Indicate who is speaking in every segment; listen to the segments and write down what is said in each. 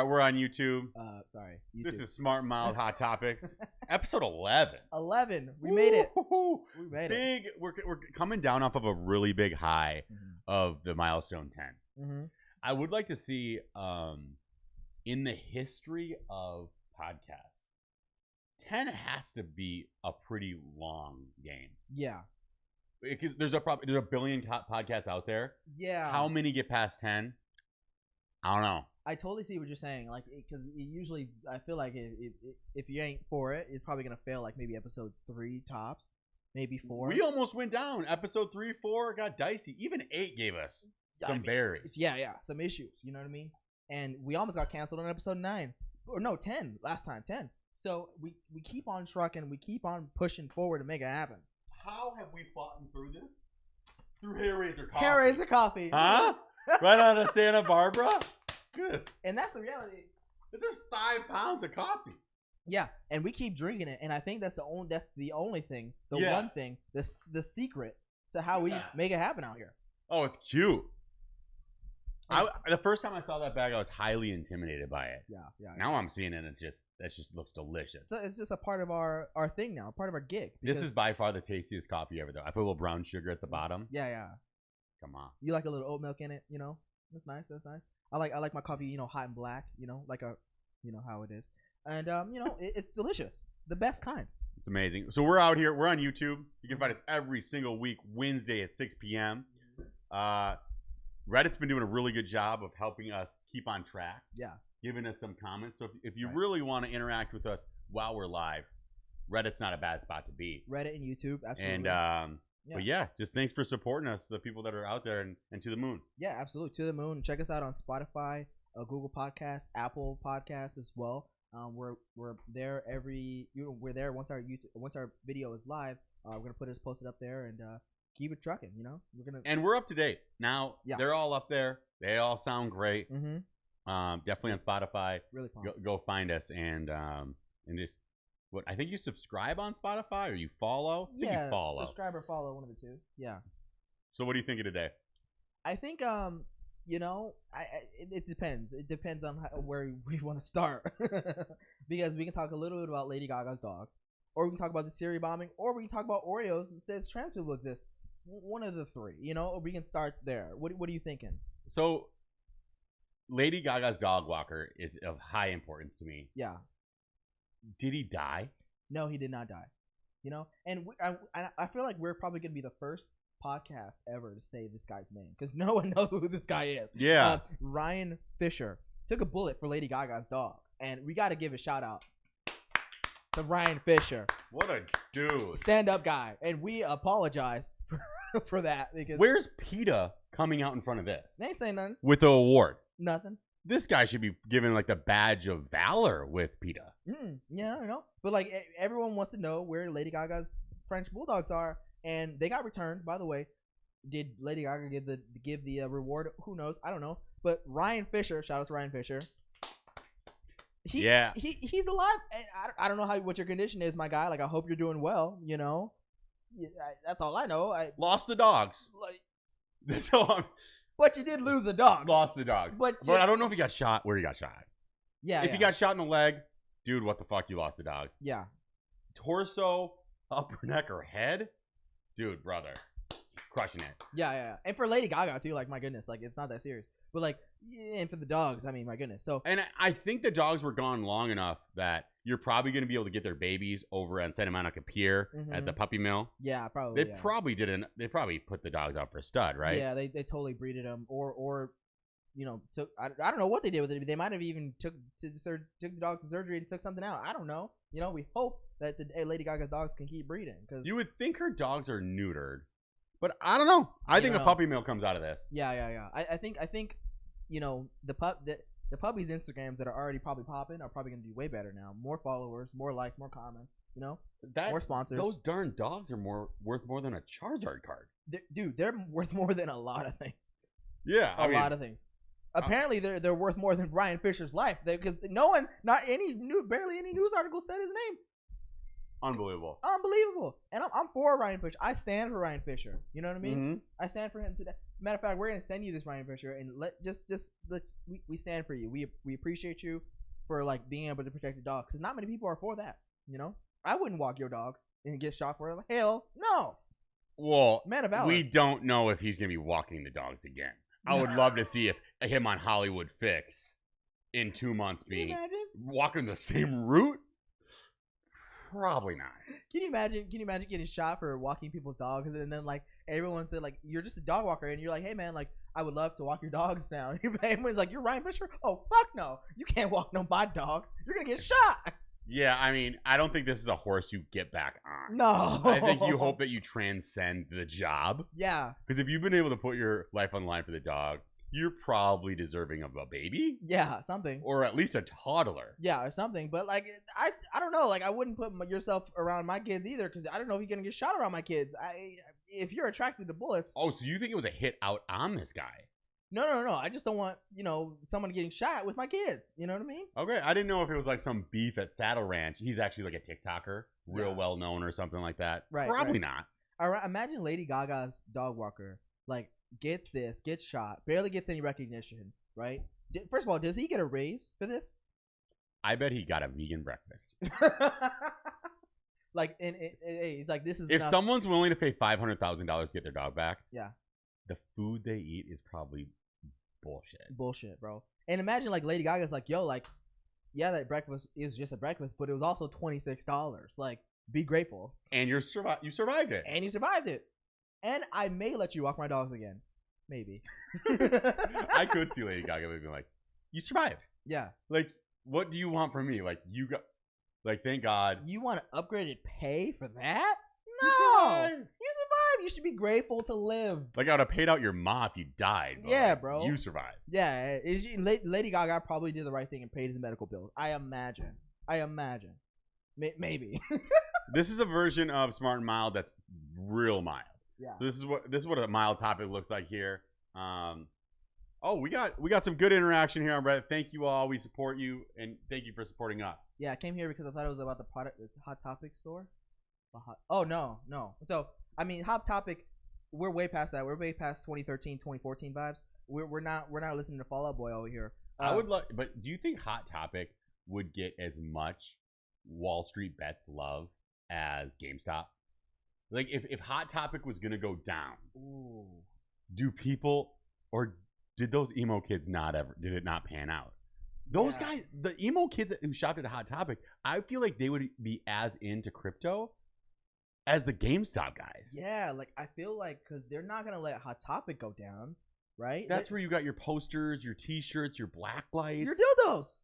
Speaker 1: we're on YouTube.
Speaker 2: Sorry.
Speaker 1: This is Smart Mild Hot Topics, episode 11.
Speaker 2: 11. We made it.
Speaker 1: We made it. We're coming down off of a really big high of the milestone 10. I would like to see, in the history of podcasts, 10 has to be a pretty long game.
Speaker 2: Yeah.
Speaker 1: Because there's a billion podcasts out there.
Speaker 2: Yeah.
Speaker 1: How many get past 10? I don't know.
Speaker 2: I totally see what you're saying. Like, because usually I feel like if you ain't for it, it's probably gonna fail. Like maybe episode 3 tops, maybe 4.
Speaker 1: We almost went down. Episode 3, 4 got dicey. Even 8 gave us some berries.
Speaker 2: Yeah, some issues. You know what I mean? And we almost got canceled on episode 9, or no, 10 last time. 10. So we keep on trucking. We keep on pushing forward to make it happen.
Speaker 1: How have we fought through this? Through Hair Razor Coffee.
Speaker 2: Hair Razor Coffee.
Speaker 1: Huh? Right out of Santa Barbara? Good.
Speaker 2: And that's the reality.
Speaker 1: This is 5 pounds of coffee.
Speaker 2: Yeah, and we keep drinking it, and I think that's the only thing, one thing, the secret to how we make it happen out here. Oh,
Speaker 1: it's cute. The first time I saw that bag, I was highly intimidated by it.
Speaker 2: Yeah.
Speaker 1: Now I'm seeing it, and that just looks delicious.
Speaker 2: So it's just a part of our thing now, part of our gig.
Speaker 1: This is by far the tastiest coffee ever, though. I put a little brown sugar at the bottom.
Speaker 2: Yeah.
Speaker 1: Come on.
Speaker 2: You like a little oat milk in it, you know? That's nice. I like my coffee, you know, hot and black, you know, like how it is. And you know, it's delicious. The best kind.
Speaker 1: It's amazing. So we're out here. We're on YouTube. You can find us every single week, Wednesday at 6 p.m. Reddit's been doing a really good job of helping us keep on track.
Speaker 2: Yeah.
Speaker 1: Giving us some comments. So if you really want to interact with us while we're live, Reddit's not a bad spot to be.
Speaker 2: Reddit and YouTube, absolutely.
Speaker 1: And but yeah, just thanks for supporting us, the people that are out there and to the moon.
Speaker 2: Yeah, absolutely. To the moon. Check us out on Spotify, Google Podcasts, Apple Podcasts as well. We're there we're there once our video is live. We're gonna post it up there and keep it trucking. You know,
Speaker 1: we're up to date now. Yeah. They're all up there. They all sound great. Definitely on Spotify.
Speaker 2: Really fun.
Speaker 1: Go find us and just. What, I think you subscribe on Spotify or you follow? I think you follow.
Speaker 2: Subscribe or follow, one of the two. Yeah.
Speaker 1: So what do you think of today?
Speaker 2: I think you know, it depends. It depends on where we want to start, because we can talk a little bit about Lady Gaga's dogs, or we can talk about the Syria bombing, or we can talk about Oreos who says trans people exist. One of the three, you know. Or we can start there. What are you thinking?
Speaker 1: So, Lady Gaga's dog walker is of high importance to me.
Speaker 2: Yeah.
Speaker 1: Did he die?
Speaker 2: No, he did not die. You know, and I feel like we're probably gonna be the first podcast ever to say this guy's name, because no one knows who this guy is.
Speaker 1: Yeah.
Speaker 2: Ryan Fisher took a bullet for Lady Gaga's dogs, and we got to give a shout out to Ryan Fisher.
Speaker 1: What a dude!
Speaker 2: Stand up guy, and we apologize for that, because
Speaker 1: where's PETA coming out in front of this?
Speaker 2: They ain't saying nothing
Speaker 1: with the award.
Speaker 2: Nothing.
Speaker 1: This guy should be given like the badge of valor with PETA.
Speaker 2: Yeah, I know. But like everyone wants to know where Lady Gaga's French bulldogs are, and they got returned. By the way, did Lady Gaga give the reward? Who knows? I don't know. But Ryan Fisher, shout out to Ryan Fisher. He's alive. And I don't know what your condition is, my guy. Like, I hope you're doing well. You know, that's all I know. I
Speaker 1: lost the dogs.
Speaker 2: Like, but you did lose the dogs.
Speaker 1: Lost the dogs. But I don't know if he got shot. Where he got shot.
Speaker 2: Yeah.
Speaker 1: If he got shot in the leg, dude, what the fuck? You lost the dogs.
Speaker 2: Yeah.
Speaker 1: Torso, upper neck, or head, dude, brother, crushing it.
Speaker 2: Yeah. And for Lady Gaga too, like, my goodness, like, it's not that serious. But like, and for the dogs, I mean, my goodness. So.
Speaker 1: And I think the dogs were gone long enough that you're probably going to be able to get their babies over on Santa Monica Pier at the puppy mill.
Speaker 2: Yeah, probably.
Speaker 1: They probably didn't. They probably put the dogs out for a stud, right?
Speaker 2: Yeah, they totally breeded them, or you know, took. I don't know what they did with it. They might have even took the dogs to surgery and took something out. I don't know. You know, we hope that Lady Gaga's dogs can keep breeding, because
Speaker 1: you would think her dogs are neutered, but I don't know. I think a puppy mill comes out of this.
Speaker 2: Yeah. I think, you know, the puppies' Instagrams that are already probably popping are probably going to do way better now. More followers, more likes, more comments, you know? More sponsors.
Speaker 1: Those darn dogs are worth more than a Charizard card.
Speaker 2: Dude, they're worth more than a lot of things.
Speaker 1: Yeah.
Speaker 2: A lot of things. Apparently, they're worth more than Ryan Fisher's life, because barely any news article said his name.
Speaker 1: Unbelievable.
Speaker 2: And I'm for Ryan Fisher. I stand for Ryan Fisher. You know what I mean? I stand for him today. Matter of fact, we're gonna send you this Ryan Fisher, and we stand for you. We appreciate you for like being able to protect the dog, because not many people are for that. You know, I wouldn't walk your dogs and get shot for it. Like, hell no.
Speaker 1: Well,
Speaker 2: Man of valor.
Speaker 1: We don't know if he's gonna be walking the dogs again. I would love to see if him on Hollywood Fix in 2 months being walking the same route. Probably not.
Speaker 2: Can you imagine getting shot for walking people's dogs, and then like everyone said like you're just a dog walker, and you're like, hey man, like I would love to walk your dogs now. And everyone's like, you're Ryan Fisher? Oh fuck no, you can't walk no my dogs. You're gonna get shot.
Speaker 1: Yeah, I mean, I don't think this is a horse you get back on.
Speaker 2: No.
Speaker 1: I think you hope that you transcend the job.
Speaker 2: Yeah.
Speaker 1: Because if you've been able to put your life on the line for the dog, you're probably deserving of a baby.
Speaker 2: Yeah, something.
Speaker 1: Or at least a toddler.
Speaker 2: Yeah, or something. But like, I don't know. Like, I wouldn't put yourself around my kids either, because I don't know if you're gonna get shot around my kids. If you're attracted to bullets.
Speaker 1: Oh, so you think it was a hit out on this guy?
Speaker 2: No. I just don't want, someone getting shot with my kids. You know what I mean?
Speaker 1: Okay, I didn't know if it was like some beef at Saddle Ranch. He's actually like a TikToker, real well known or something like that.
Speaker 2: Right.
Speaker 1: Probably not.
Speaker 2: All right. Imagine Lady Gaga's dog walker, like, gets shot, barely gets any recognition, right? First of all, does he get a raise for this?
Speaker 1: I bet he got a vegan breakfast.
Speaker 2: Like, and it's like, this is
Speaker 1: if someone's willing to pay $500,000 to get their dog back,
Speaker 2: yeah,
Speaker 1: the food they eat is probably bullshit,
Speaker 2: bro. And imagine like Lady Gaga's like, yo, like, yeah, that breakfast is just a breakfast, but it was also $26. Like, be grateful.
Speaker 1: And you survived it.
Speaker 2: And you survived it. And I may let you walk my dogs again. Maybe.
Speaker 1: I could see Lady Gaga being like, you survived.
Speaker 2: Yeah.
Speaker 1: Like, what do you want from me? Like, you got, like, thank God.
Speaker 2: You want upgraded pay for that?
Speaker 1: No.
Speaker 2: You survived. You should be grateful to live.
Speaker 1: Like, I would have paid out your ma if you died.
Speaker 2: Yeah,
Speaker 1: like,
Speaker 2: bro.
Speaker 1: You survived.
Speaker 2: Yeah. Lady Gaga probably did the right thing and paid his medical bill. I imagine. Maybe.
Speaker 1: This is a version of Smart and Mild that's real mild.
Speaker 2: Yeah.
Speaker 1: So this is what a mild topic looks like here. We got some good interaction here on Reddit. Thank you all. We support you, and thank you for supporting us.
Speaker 2: Yeah, I came here because I thought it was about the Hot Topic store. Oh no. So I mean, Hot Topic, we're way past that. We're way past 2013, 2014 vibes. We're not listening to Fall Out Boy over here.
Speaker 1: I would like, but do you think Hot Topic would get as much Wall Street Bets love as GameStop? Like, if Hot Topic was gonna go down, do people, or did those emo kids did it not pan out? Those guys, the emo kids who shopped at Hot Topic, I feel like they would be as into crypto as the GameStop guys.
Speaker 2: Yeah, like I feel like because they're not gonna let Hot Topic go down, right?
Speaker 1: That's where you got your posters, your T-shirts, your black lights,
Speaker 2: your dildos.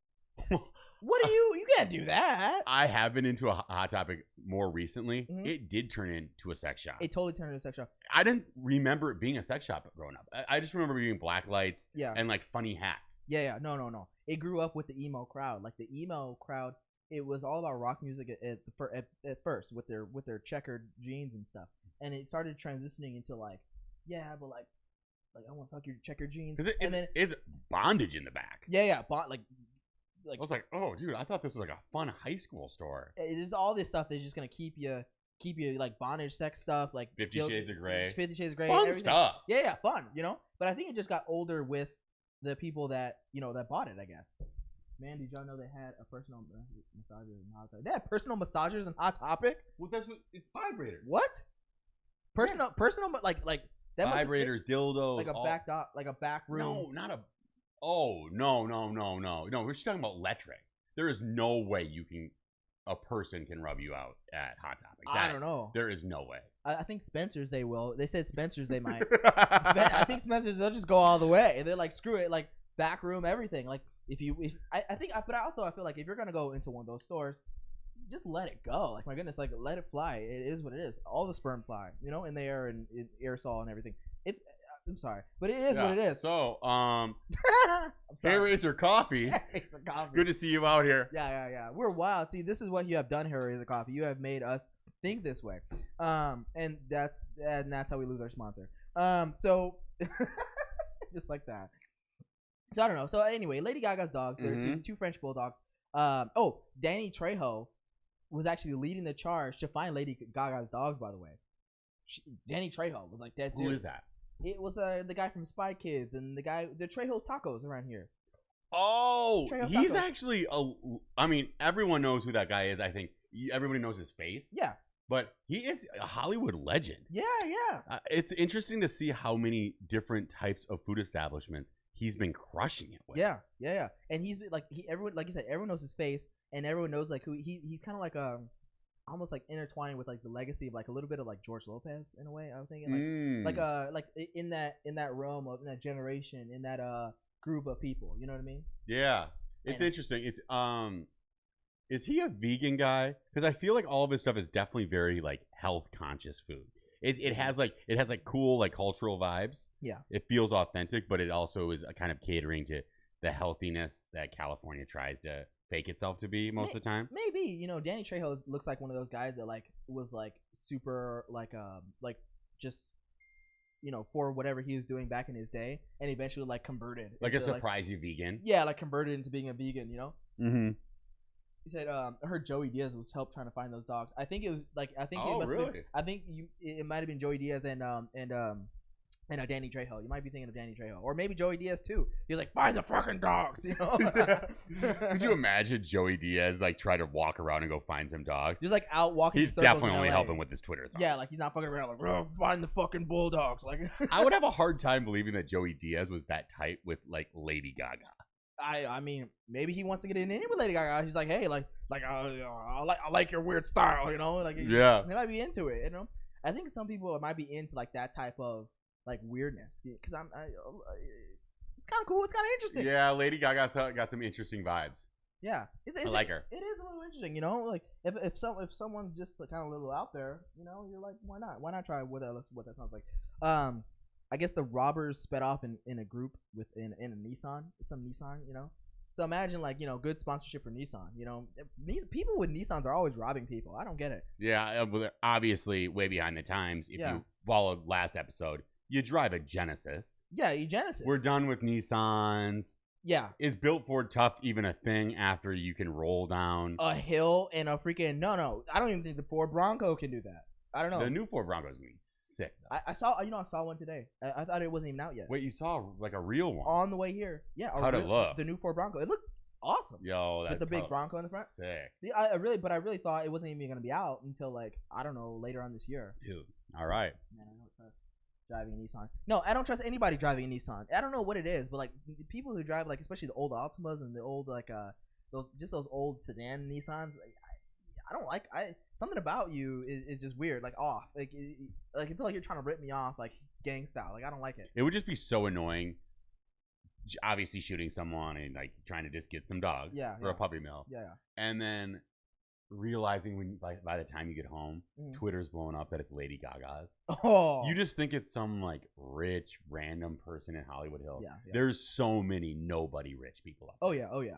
Speaker 2: What do you can't do that.
Speaker 1: I have been into a Hot Topic more recently. Mm-hmm. It did turn into a sex shop.
Speaker 2: It totally turned into a sex shop.
Speaker 1: I didn't remember it being a sex shop growing up. I just remember being black lights and like funny hats.
Speaker 2: Yeah. No. It grew up with the emo crowd. Like the emo crowd, it was all about rock music at first with their checkered jeans and stuff. And it started transitioning into like I want to fuck your checkered jeans.
Speaker 1: Because it's bondage in the back.
Speaker 2: Yeah.
Speaker 1: I was like, oh, dude, I thought this was like a fun high school store.
Speaker 2: It is all this stuff that's just gonna keep you like bondage, sex stuff, like
Speaker 1: 50 Shades of Grey.
Speaker 2: 50 Shades of Grey.
Speaker 1: Fun stuff.
Speaker 2: Yeah, fun. But I think it just got older with the people that that bought it. I guess. Man, did y'all know they had a personal massager and Hot Topic? They had personal massagers and Hot Topic.
Speaker 1: Well, that's what it's vibrator.
Speaker 2: What? Personal, like that
Speaker 1: vibrators, dildos,
Speaker 2: like a back room.
Speaker 1: No, not a. Oh, no. We're just talking about electric. There is no way a person can rub you out at Hot Topic.
Speaker 2: I don't know.
Speaker 1: There is no way.
Speaker 2: I think Spencer's they will. They said Spencer's they might. I think Spencer's they'll just go all the way. They're like, screw it, like back room, everything. Like I feel like if you're gonna go into one of those stores, just let it go. Like my goodness, like let it fly. It is what it is. All the sperm fly, in the air and aerosol and everything. I'm sorry, but it is what it is.
Speaker 1: So, Hair Razor Coffee. Good to see you out here.
Speaker 2: Yeah. We're wild. See, this is what you have done, Hair Razor Coffee. You have made us think this way. And that's how we lose our sponsor. So, just like that. So I don't know. So anyway, Lady Gaga's dogs. They're two French bulldogs. Danny Trejo was actually leading the charge to find Lady Gaga's dogs. By the way, Danny Trejo was like dead serious.
Speaker 1: Who is that?
Speaker 2: It was the guy from Spy Kids and the Trejo Tacos around here.
Speaker 1: Oh,
Speaker 2: Trejo
Speaker 1: he's
Speaker 2: Tacos.
Speaker 1: actually I mean, everyone knows who that guy is. I think everybody knows his face.
Speaker 2: Yeah.
Speaker 1: But he is a Hollywood legend.
Speaker 2: Yeah, yeah.
Speaker 1: It's interesting to see how many different types of food establishments he's been crushing it with.
Speaker 2: Yeah. And he's been, like everyone, like you said, everyone knows his face, and everyone knows like who he's kind of like almost like intertwined with like the legacy of like a little bit of like George Lopez in a way. I'm thinking like in that realm of in that generation in that group of people. You know what I mean?
Speaker 1: Yeah, it's interesting. It's Is he a vegan guy? Because I feel like all of his stuff is definitely very like health conscious food. It has cool like cultural vibes.
Speaker 2: Yeah.
Speaker 1: It feels authentic, but it also is kind of catering to the healthiness that California tries to fake itself to be most of the time.
Speaker 2: Maybe, Danny Trejo looks like one of those guys that like was like super like just for whatever he was doing back in his day, and eventually like converted
Speaker 1: like a surprisey vegan.
Speaker 2: Yeah, like converted into being a vegan.
Speaker 1: Mm-hmm.
Speaker 2: He said, I heard Joey Diaz was helped trying to find those dogs. I think it was like it might have been Joey Diaz and Danny Trejo. You might be thinking of Danny Trejo, or maybe Joey Diaz too. He was like, find the fucking dogs.
Speaker 1: Could you imagine Joey Diaz like try to walk around and go find some dogs?
Speaker 2: He's like out walking.
Speaker 1: He's definitely only helping with his Twitter thoughts.
Speaker 2: Yeah, like he's not fucking around like, find the fucking bulldogs. Like
Speaker 1: I would have a hard time believing that Joey Diaz was that tight with like Lady Gaga.
Speaker 2: I mean, maybe he wants to get in with Lady Gaga. He's like, hey, I like your weird style, like
Speaker 1: yeah,
Speaker 2: they might be into it, I think some people might be into like that type of like weirdness because it's kind of cool. It's kind of interesting.
Speaker 1: Yeah, Lady Gaga got some interesting vibes.
Speaker 2: Yeah,
Speaker 1: I like her.
Speaker 2: It is a little interesting, like if someone's just kind of a little out there, you're like, why not? Why not try what that sounds like? I guess the robbers sped off in a group in a Nissan, So imagine like good sponsorship for Nissan. These people with Nissans are always robbing people. I don't get it.
Speaker 1: Yeah, obviously way behind the times. If you followed last episode, you drive a Genesis.
Speaker 2: Yeah, a Genesis.
Speaker 1: We're done with Nissans.
Speaker 2: Yeah.
Speaker 1: Is built Ford tough even a thing after you can roll down
Speaker 2: a hill and a freaking no? I don't even think the Ford Bronco can do that. I don't know.
Speaker 1: The new Ford Bronco is gonna be sick.
Speaker 2: I saw one today. I thought it wasn't even out yet.
Speaker 1: Wait, you saw like a real one
Speaker 2: on the way here? Yeah.
Speaker 1: How'd it look?
Speaker 2: The new Ford Bronco. It looked awesome.
Speaker 1: Yo, that
Speaker 2: with the big Bronco in the front.
Speaker 1: Sick.
Speaker 2: I really thought it wasn't even gonna be out until like I don't know later on this year.
Speaker 1: Dude, all right.
Speaker 2: Man, I don't trust driving a Nissan. No, I don't trust anybody driving a Nissan. I don't know what it is, but like the people who drive like especially the old Altimas and the old like those old sedan Nissans. I don't like something about you is just weird, like off. Like I feel like you're trying to rip me off, like gang style. Like I don't like it.
Speaker 1: It would just be so annoying. Obviously, shooting someone and like trying to just get some dogs for a puppy mill.
Speaker 2: Yeah.
Speaker 1: And then realizing when by the time you get home, Twitter's blowing up that it's Lady Gaga's.
Speaker 2: Oh.
Speaker 1: You just think it's some like rich random person in Hollywood Hills.
Speaker 2: Yeah.
Speaker 1: There's so many nobody rich people up there.
Speaker 2: Oh yeah.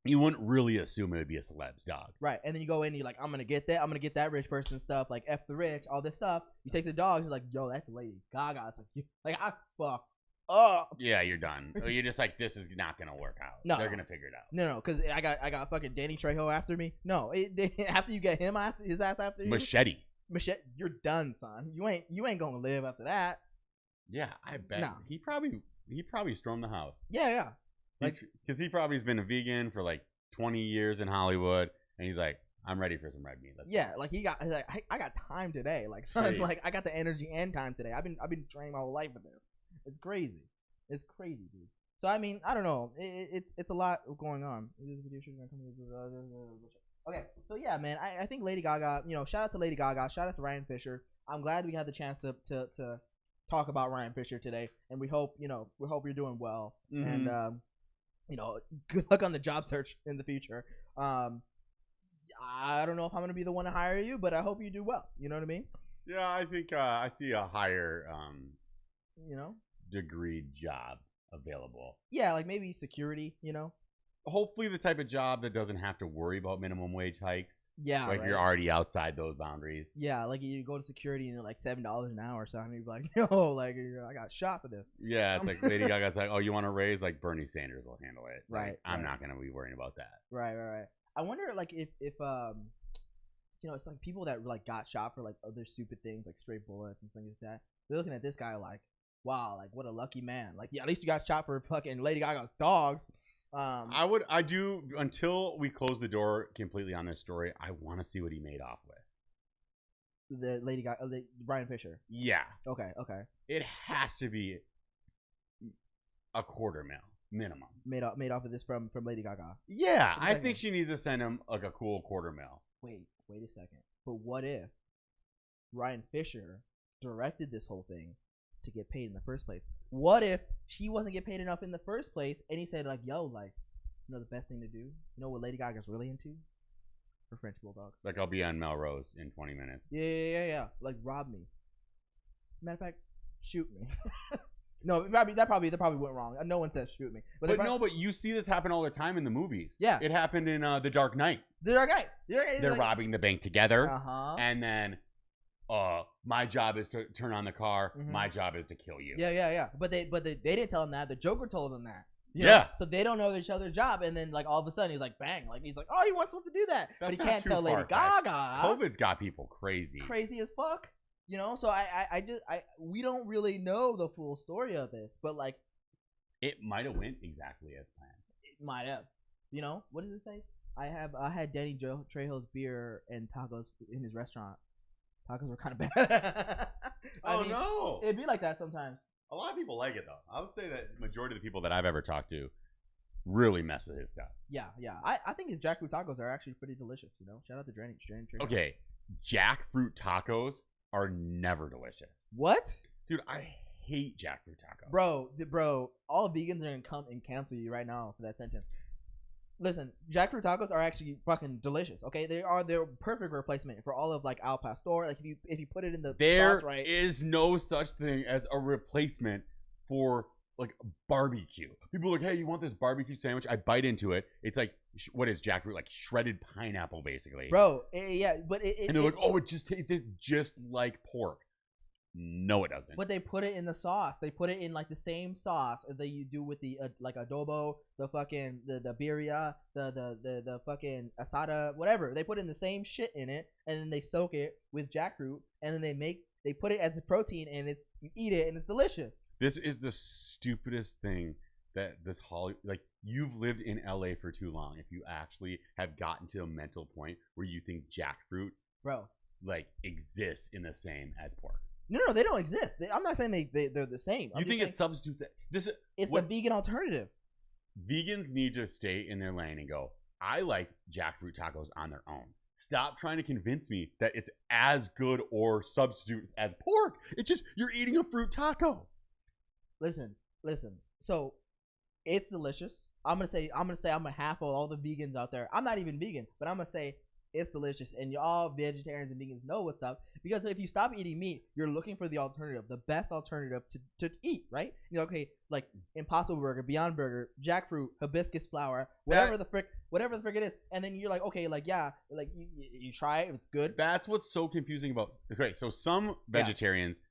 Speaker 1: You wouldn't really assume it would be a celeb's dog.
Speaker 2: Right. And then you go in and you're like, I'm going to get that rich person stuff. Like, F the rich, all this stuff. You take the dog, you're like, yo, that's Lady Gaga. It's like, I fuck up.
Speaker 1: Yeah, you're done. You're just like, this is not going to work out.
Speaker 2: No.
Speaker 1: They're going to figure it out.
Speaker 2: No, because I got fucking Danny Trejo after me. No, after you get him after his ass after you.
Speaker 1: Machete,
Speaker 2: you're done, son. You ain't going to live after that.
Speaker 1: Yeah, I bet.
Speaker 2: No.
Speaker 1: He probably stormed the house.
Speaker 2: Yeah.
Speaker 1: Because he probably has been a vegan for like 20 years in Hollywood, and he's like, I'm ready for some red meat.
Speaker 2: I got time today. Like, son, like I got the energy and time today. I've been training my whole life for this. It's crazy. It's crazy, dude. So I mean, I don't know. It's a lot going on. Okay, so yeah, man. I think Lady Gaga. Shout out to Lady Gaga. Shout out to Ryan Fisher. I'm glad we had the chance to talk about Ryan Fisher today, and we hope you're doing well.
Speaker 1: Mm-hmm.
Speaker 2: And good luck on the job search in the future. I don't know if I'm gonna be the one to hire you, but I hope you do well. You know what I mean?
Speaker 1: Yeah, I think I see a higher, degree job available.
Speaker 2: Yeah, like maybe security.
Speaker 1: Hopefully, the type of job that doesn't have to worry about minimum wage hikes.
Speaker 2: Yeah,
Speaker 1: like you're already outside those boundaries.
Speaker 2: Yeah, like you go to security and they're like $7 an hour or something. You're like, yo, like I got shot for this.
Speaker 1: Yeah, it's like Lady Gaga's like, oh, you want to raise? Like Bernie Sanders will handle it.
Speaker 2: Right.
Speaker 1: Like, I'm not gonna be worrying about that.
Speaker 2: Right. I wonder, like, if it's like people that like got shot for like other stupid things, like stray bullets and things like that. They're looking at this guy like, wow, like what a lucky man. Like, yeah, at least you got shot for fucking Lady Gaga's dogs.
Speaker 1: I do until we close the door completely on this story. I want to see what he made off with
Speaker 2: the Lady Gaga, Brian Fisher.
Speaker 1: Yeah.
Speaker 2: Okay.
Speaker 1: It has to be a $250,000 minimum.
Speaker 2: Made off of this from Lady Gaga.
Speaker 1: Yeah, I think she needs to send him like a cool $250,000.
Speaker 2: Wait a second. But what if Ryan Fisher directed this whole thing to get paid in the first place? What if she wasn't get paid enough in the first place, and he said like, "Yo, like, you know the best thing to do? You know what Lady Gaga's really into? For French bulldogs.
Speaker 1: Like I'll be on Melrose in 20 minutes.
Speaker 2: Yeah. Like rob me. Matter of fact, shoot me." No, that probably went wrong. No one says shoot me.
Speaker 1: But you see this happen all the time in the movies.
Speaker 2: Yeah.
Speaker 1: It happened in The Dark Knight.
Speaker 2: They're
Speaker 1: robbing the bank together.
Speaker 2: Uh-huh.
Speaker 1: And then my job is to turn on the car. Mm-hmm. My job is to kill you.
Speaker 2: Yeah. But they didn't tell him that. The Joker told him that.
Speaker 1: Yeah.
Speaker 2: So they don't know each other's job, and then like all of a sudden he's like, bang, like he's like, oh, he wants to do that, but he can't tell Lady Gaga.
Speaker 1: COVID's got people crazy
Speaker 2: as fuck. You know, so we don't really know the full story of this, but like,
Speaker 1: it might have went exactly as planned.
Speaker 2: It might have. You know, what does it say? I had Danny Trejo's beer and tacos in his restaurant. Tacos were kind of bad.
Speaker 1: No,
Speaker 2: it'd be like that sometimes.
Speaker 1: A lot of people like it though. I would say that majority of the people that I've ever talked to really mess with his stuff.
Speaker 2: Yeah. I think his jackfruit tacos are actually pretty delicious. You know, shout out to Danny Trejo.
Speaker 1: Okay, jackfruit tacos are never delicious.
Speaker 2: What?
Speaker 1: Dude, I hate jackfruit tacos.
Speaker 2: Bro, all vegans are gonna come and cancel you right now for that sentence. Listen, jackfruit tacos are actually fucking delicious. Okay, they're perfect replacement for all of like al pastor. Like if you put it in the sauce right.
Speaker 1: There is no such thing as a replacement for like barbecue. People are like, hey, you want this barbecue sandwich? I bite into it. It's like, what is jackfruit? Like shredded pineapple, basically.
Speaker 2: Bro, yeah, but
Speaker 1: and they're like, oh, it just tastes just like pork. No, it doesn't.
Speaker 2: But they put it in the sauce. They put it in like the same sauce that you do with the like adobo, the fucking the birria, the fucking asada, whatever. They put in the same shit in it, and then they soak it with jackfruit, and then they put it as a protein, and you eat it, and it's delicious.
Speaker 1: This is the stupidest thing that like you've lived in LA for too long. If you actually have gotten to a mental point where you think jackfruit,
Speaker 2: bro,
Speaker 1: like exists in the same as pork.
Speaker 2: No, they don't exist. I'm not saying they're the same.
Speaker 1: You think it substitutes it?
Speaker 2: It's the vegan alternative.
Speaker 1: Vegans need to stay in their lane and go, I like jackfruit tacos on their own. Stop trying to convince me that it's as good or substitute as pork. It's just you're eating a fruit taco.
Speaker 2: Listen. So it's delicious. I'm gonna say I'm a half of all the vegans out there. I'm not even vegan, but I'm gonna say it's delicious, and y'all vegetarians and vegans know what's up, because if you stop eating meat, you're looking for the alternative, the best alternative to eat, right? You know, okay, like Impossible Burger, Beyond Burger, jackfruit, hibiscus flower, whatever the frick it is, and then you're like, okay, like yeah, like you try it, it's good.
Speaker 1: That's what's so confusing about. Okay, so some vegetarians,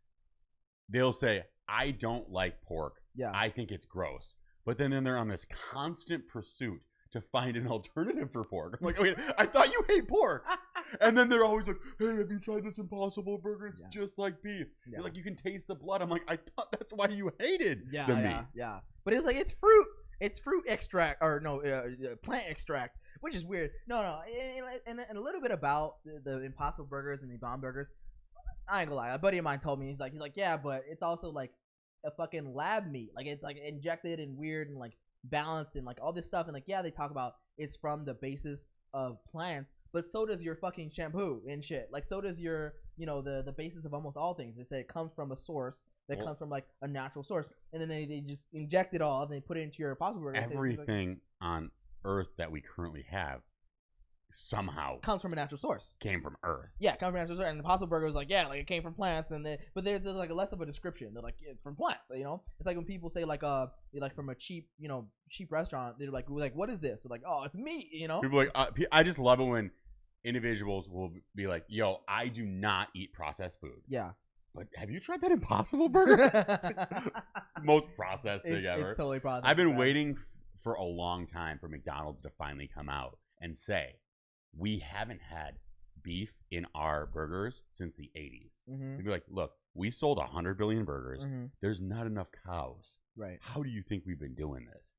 Speaker 1: they'll say, I don't like pork.
Speaker 2: Yeah,
Speaker 1: I think it's gross, but then they're on this constant pursuit to find an alternative for pork. I'm like, wait, I thought you hate pork. And then they're always like, hey, have you tried this Impossible Burger? It's just like beef. Yeah. You're like, you can taste the blood. I'm like, I thought that's why you hated the meat.
Speaker 2: Yeah. But it's like, it's fruit. It's fruit extract, or no, plant extract, which is weird. No. And a little bit about the Impossible Burgers and the Beyond Burgers. I ain't gonna lie. A buddy of mine told me, he's like, yeah, but it's also like a fucking lab meat. Like, it's like injected and weird and like balanced and like all this stuff, and like they talk about it's from the basis of plants, but so does your fucking shampoo and shit. Like, so does your, you know, the basis of almost all things. They say it comes from a source that comes from like a natural source, and then they just inject it all and they put it into your Impossible Burger.
Speaker 1: Everything on Earth that we currently have somehow
Speaker 2: comes from a natural source.
Speaker 1: Came from Earth.
Speaker 2: Yeah, comes from a natural source. And the Impossible Burger was like, yeah, like it came from plants, and but there's like a less of a description. They're like, it's from plants, you know. It's like when people say like from a cheap restaurant, they're like what is this? They're like, oh, it's meat, you know.
Speaker 1: People like I just love it when individuals will be like, yo, I do not eat processed food.
Speaker 2: Yeah.
Speaker 1: But have you tried that Impossible Burger? Most processed thing ever.
Speaker 2: It's totally processed.
Speaker 1: I've been waiting for a long time for McDonald's to finally come out and say, we haven't had beef in our burgers since the 80s.
Speaker 2: Mm-hmm.
Speaker 1: They'd be like, look, we sold 100 billion burgers.
Speaker 2: Mm-hmm.
Speaker 1: There's not enough cows.
Speaker 2: Right.
Speaker 1: How do you think we've been doing this?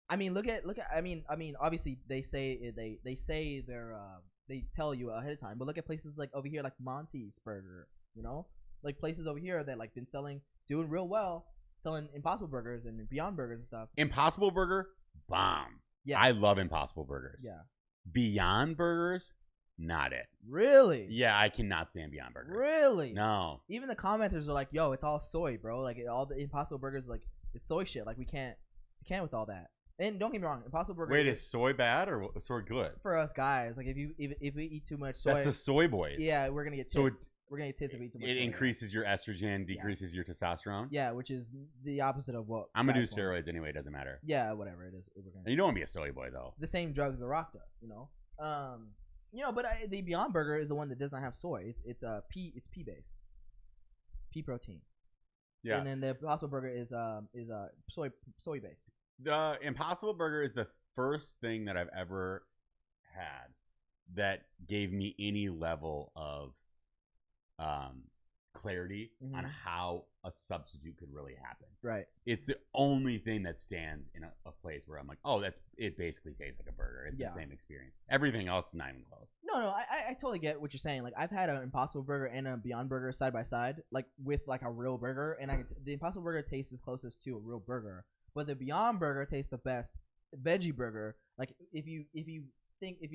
Speaker 2: I mean, look at. I mean, obviously they say they tell you ahead of time, but look at places like over here, like Monty's Burger. You know, like places over here that like been doing real well, selling Impossible Burgers and Beyond Burgers and stuff.
Speaker 1: Impossible Burger, bomb.
Speaker 2: Yeah,
Speaker 1: I love Impossible Burgers.
Speaker 2: Yeah.
Speaker 1: Beyond Burgers, not it.
Speaker 2: Really?
Speaker 1: Yeah, I cannot stand Beyond Burgers.
Speaker 2: Really?
Speaker 1: No.
Speaker 2: Even the commenters are like, "Yo, it's all soy, bro. Like all the Impossible Burgers, like it's soy shit. Like we can't with all that." And don't get me wrong, Impossible Burger.
Speaker 1: Wait, is soy bad or soy good?
Speaker 2: For us guys, like if we eat too much soy,
Speaker 1: that's the soy boys.
Speaker 2: Yeah, we're gonna get tits. We're gonna get tits if we eat too much.
Speaker 1: It
Speaker 2: soy,
Speaker 1: increases your estrogen, decreases your testosterone.
Speaker 2: Yeah, which is the opposite of what
Speaker 1: I'm gonna do steroids anyway. It doesn't matter.
Speaker 2: Yeah, whatever it is.
Speaker 1: And you don't want to be a soy boy though.
Speaker 2: The same drugs The Rock does, you know. But the Beyond Burger is the one that does not have soy. It's pea based, pea protein. Yeah. And then the Impossible Burger is soy based.
Speaker 1: The Impossible Burger is the first thing that I've ever had that gave me any level of clarity on how a substitute could really happen. Right. It's the only thing that stands in a place where I'm like, oh, it basically tastes like a burger. It's the same experience. Everything else is not even close.
Speaker 2: No, I totally get what you're saying. Like I've had an Impossible Burger and a Beyond Burger side by side, like with like a real burger, and the Impossible Burger tastes as closest to a real burger, but the Beyond Burger tastes the best veggie burger. Like if you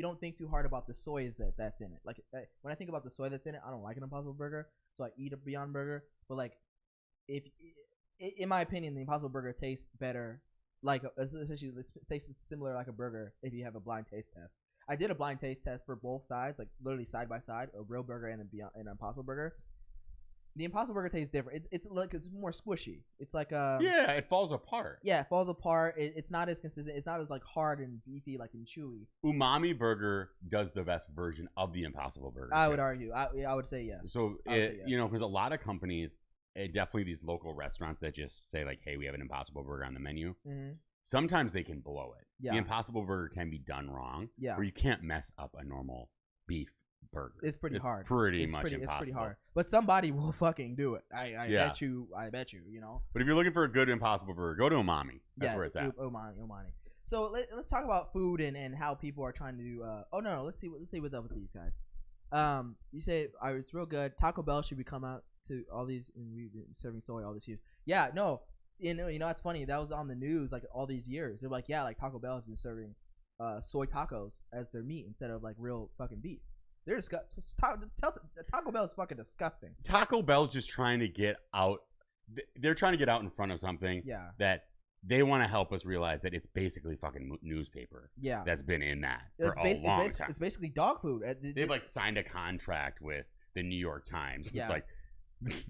Speaker 2: don't think too hard about the soy that's in it. Like when I think about the soy that's in it, I don't like an Impossible Burger, so I eat a Beyond Burger. But like, if in my opinion, the Impossible Burger tastes better, like essentially tastes similar like a burger if you have a blind taste test. I did a blind taste test for both sides, like literally side by side, a real burger and an Impossible Burger. The Impossible Burger tastes different. It's more squishy. It's like
Speaker 1: it falls apart.
Speaker 2: Yeah, it falls apart. It's not as consistent. It's not as like hard and beefy like and chewy.
Speaker 1: Umami Burger does the best version of the Impossible Burger.
Speaker 2: I would argue. I would say yes.
Speaker 1: So yes. You know, because a lot of companies, definitely these local restaurants that just say like, "Hey, we have an Impossible Burger on the menu." Mm-hmm. Sometimes they can blow it. Yeah. The Impossible Burger can be done wrong. Yeah. Where you can't mess up a normal beef burger.
Speaker 2: It's pretty hard.
Speaker 1: It's pretty impossible.
Speaker 2: It's pretty hard. But somebody will fucking do it. I bet you, you know.
Speaker 1: But if you're looking for a good Impossible Burger, go to Umami. That's where it's at.
Speaker 2: Umami. So let's talk about food and how people are trying to do let's see what's up with these guys. You say it's real good. Taco Bell should be come out to all these, and we've been serving soy all this year. Yeah, no. You know, it's funny. That was on the news like all these years. They're like, yeah, like Taco Bell has been serving soy tacos as their meat instead of like real fucking beef. They're Taco Bell is fucking disgusting.
Speaker 1: Taco Bell's just trying to get out. They're trying to get out in front of something that they want to help us realize that it's basically fucking newspaper. Yeah, that's been in that for a long time.
Speaker 2: It's basically dog food.
Speaker 1: They've like signed a contract with the New York Times. Yeah. It's like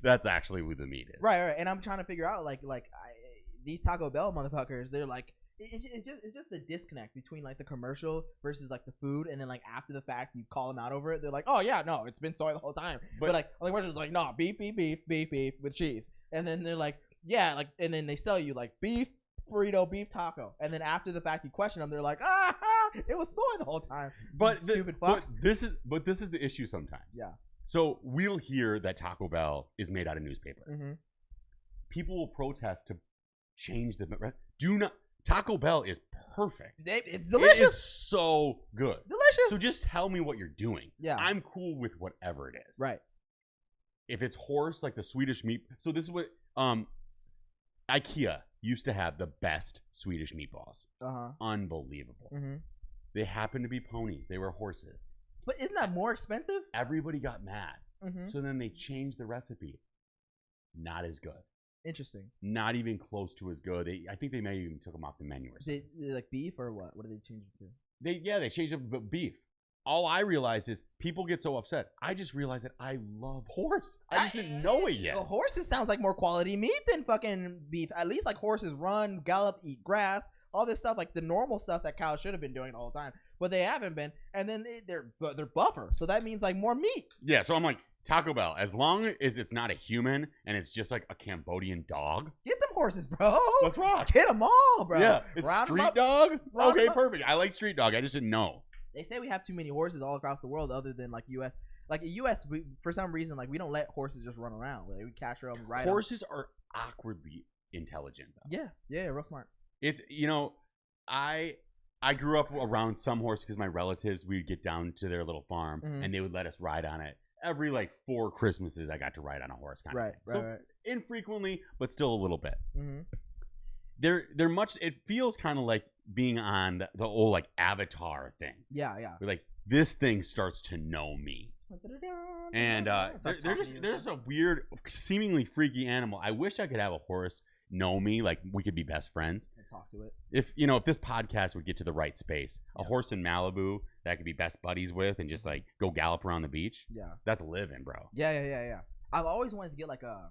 Speaker 1: that's actually who the meat is.
Speaker 2: Right. And I'm trying to figure out these Taco Bell motherfuckers. They're like. It's just the disconnect between like the commercial versus like the food, and then like after the fact you call them out over it. They're like, oh yeah, no, it's been soy the whole time. But like we're just like, no, beef with cheese, and then they're like, yeah, like, and then they sell you like beef burrito, beef taco, and then after the fact you question them, they're like, it was soy the whole time.
Speaker 1: But stupid fucks. This is the issue sometimes. Yeah. So we'll hear that Taco Bell is made out of newspaper. Mm-hmm. People will protest to change the. Do not. Taco Bell is perfect.
Speaker 2: It's delicious.
Speaker 1: It is so good.
Speaker 2: Delicious.
Speaker 1: So just tell me what you're doing. Yeah. I'm cool with whatever it is. Right. If it's horse, like the Swedish meat. So this is what IKEA used to have the best Swedish meatballs. Uh-huh. Unbelievable. Mm-hmm. They happened to be ponies. They were horses.
Speaker 2: But isn't that more expensive?
Speaker 1: Everybody got mad. Mm-hmm. So then they changed the recipe. Not as good.
Speaker 2: Interesting.
Speaker 1: Not even close to as good. I think they may even took them off the menu.
Speaker 2: Is it like beef or what? What did they change it to?
Speaker 1: They changed it to beef. All I realized is people get so upset. I just realized that I love horse. I just didn't know it yet.
Speaker 2: Horses sounds like more quality meat than fucking beef. At least like horses run, gallop, eat grass, all this stuff, like the normal stuff that cows should have been doing all the time, but they haven't been. And then they're buffer, so that means like more meat.
Speaker 1: Yeah, so I'm like, Taco Bell, as long as it's not a human and it's just like a Cambodian dog.
Speaker 2: Get them horses, bro.
Speaker 1: Let's rock.
Speaker 2: Get them all, bro.
Speaker 1: Yeah, it's street dog. Okay, perfect. I like street dog. I just didn't know.
Speaker 2: They say we have too many horses all across the world, other than like U.S. Like U.S. For some reason, like we don't let horses just run around. Like, we capture them, ride
Speaker 1: Horses are awkwardly intelligent, though.
Speaker 2: Yeah, real smart.
Speaker 1: It's I grew up around some horses because my relatives, we'd get down to their little farm and they would let us ride on it. Every like 4 Christmases, I got to ride on a horse, kind of. Right. Infrequently, but still a little bit. They're much. It feels kind of like being on the old like Avatar thing.
Speaker 2: Yeah.
Speaker 1: Where, like, this thing starts to know me. And they're just a weird, seemingly freaky animal. I wish I could have a horse know me, like we could be best friends.
Speaker 2: Talk to it.
Speaker 1: If this podcast would get to the right space, a horse in Malibu that I could be best buddies with and just like go gallop around the beach.
Speaker 2: Yeah,
Speaker 1: that's living, bro.
Speaker 2: Yeah. I've always wanted to get like a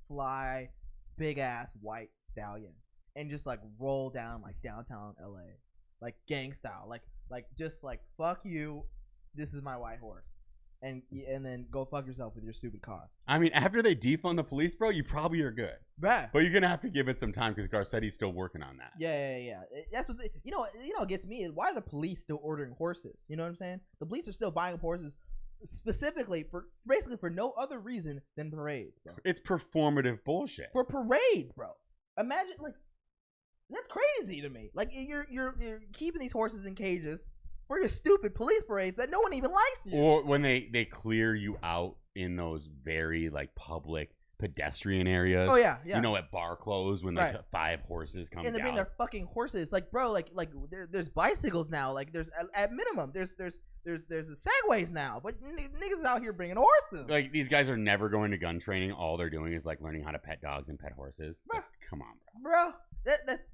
Speaker 2: fly, big ass white stallion and just like roll down like downtown LA, like gang style, like just like fuck you. This is my white horse, and then go fuck yourself with your stupid car.
Speaker 1: I mean, after they defund the police, bro, you probably are good.
Speaker 2: Right.
Speaker 1: But you're gonna have to give it some time because Garcetti's still working on that.
Speaker 2: Yeah. That's what what gets me is why are the police still ordering horses? You know what I'm saying? The police are still buying horses specifically for no other reason than parades, bro.
Speaker 1: It's performative bullshit.
Speaker 2: For parades, bro. Imagine, like, that's crazy to me. Like, you're keeping these horses in cages for your stupid police parades that no one even likes you.
Speaker 1: Or when they clear you out in those very like public pedestrian areas.
Speaker 2: Oh yeah.
Speaker 1: At bar close when like 5 horses come
Speaker 2: and they bring their fucking horses. Like, bro, like there's bicycles now. Like there's at minimum there's segways now. But niggas out here bringing horses.
Speaker 1: Like, these guys are never going to gun training. All they're doing is like learning how to pet dogs and pet horses. Like, come on,
Speaker 2: bro.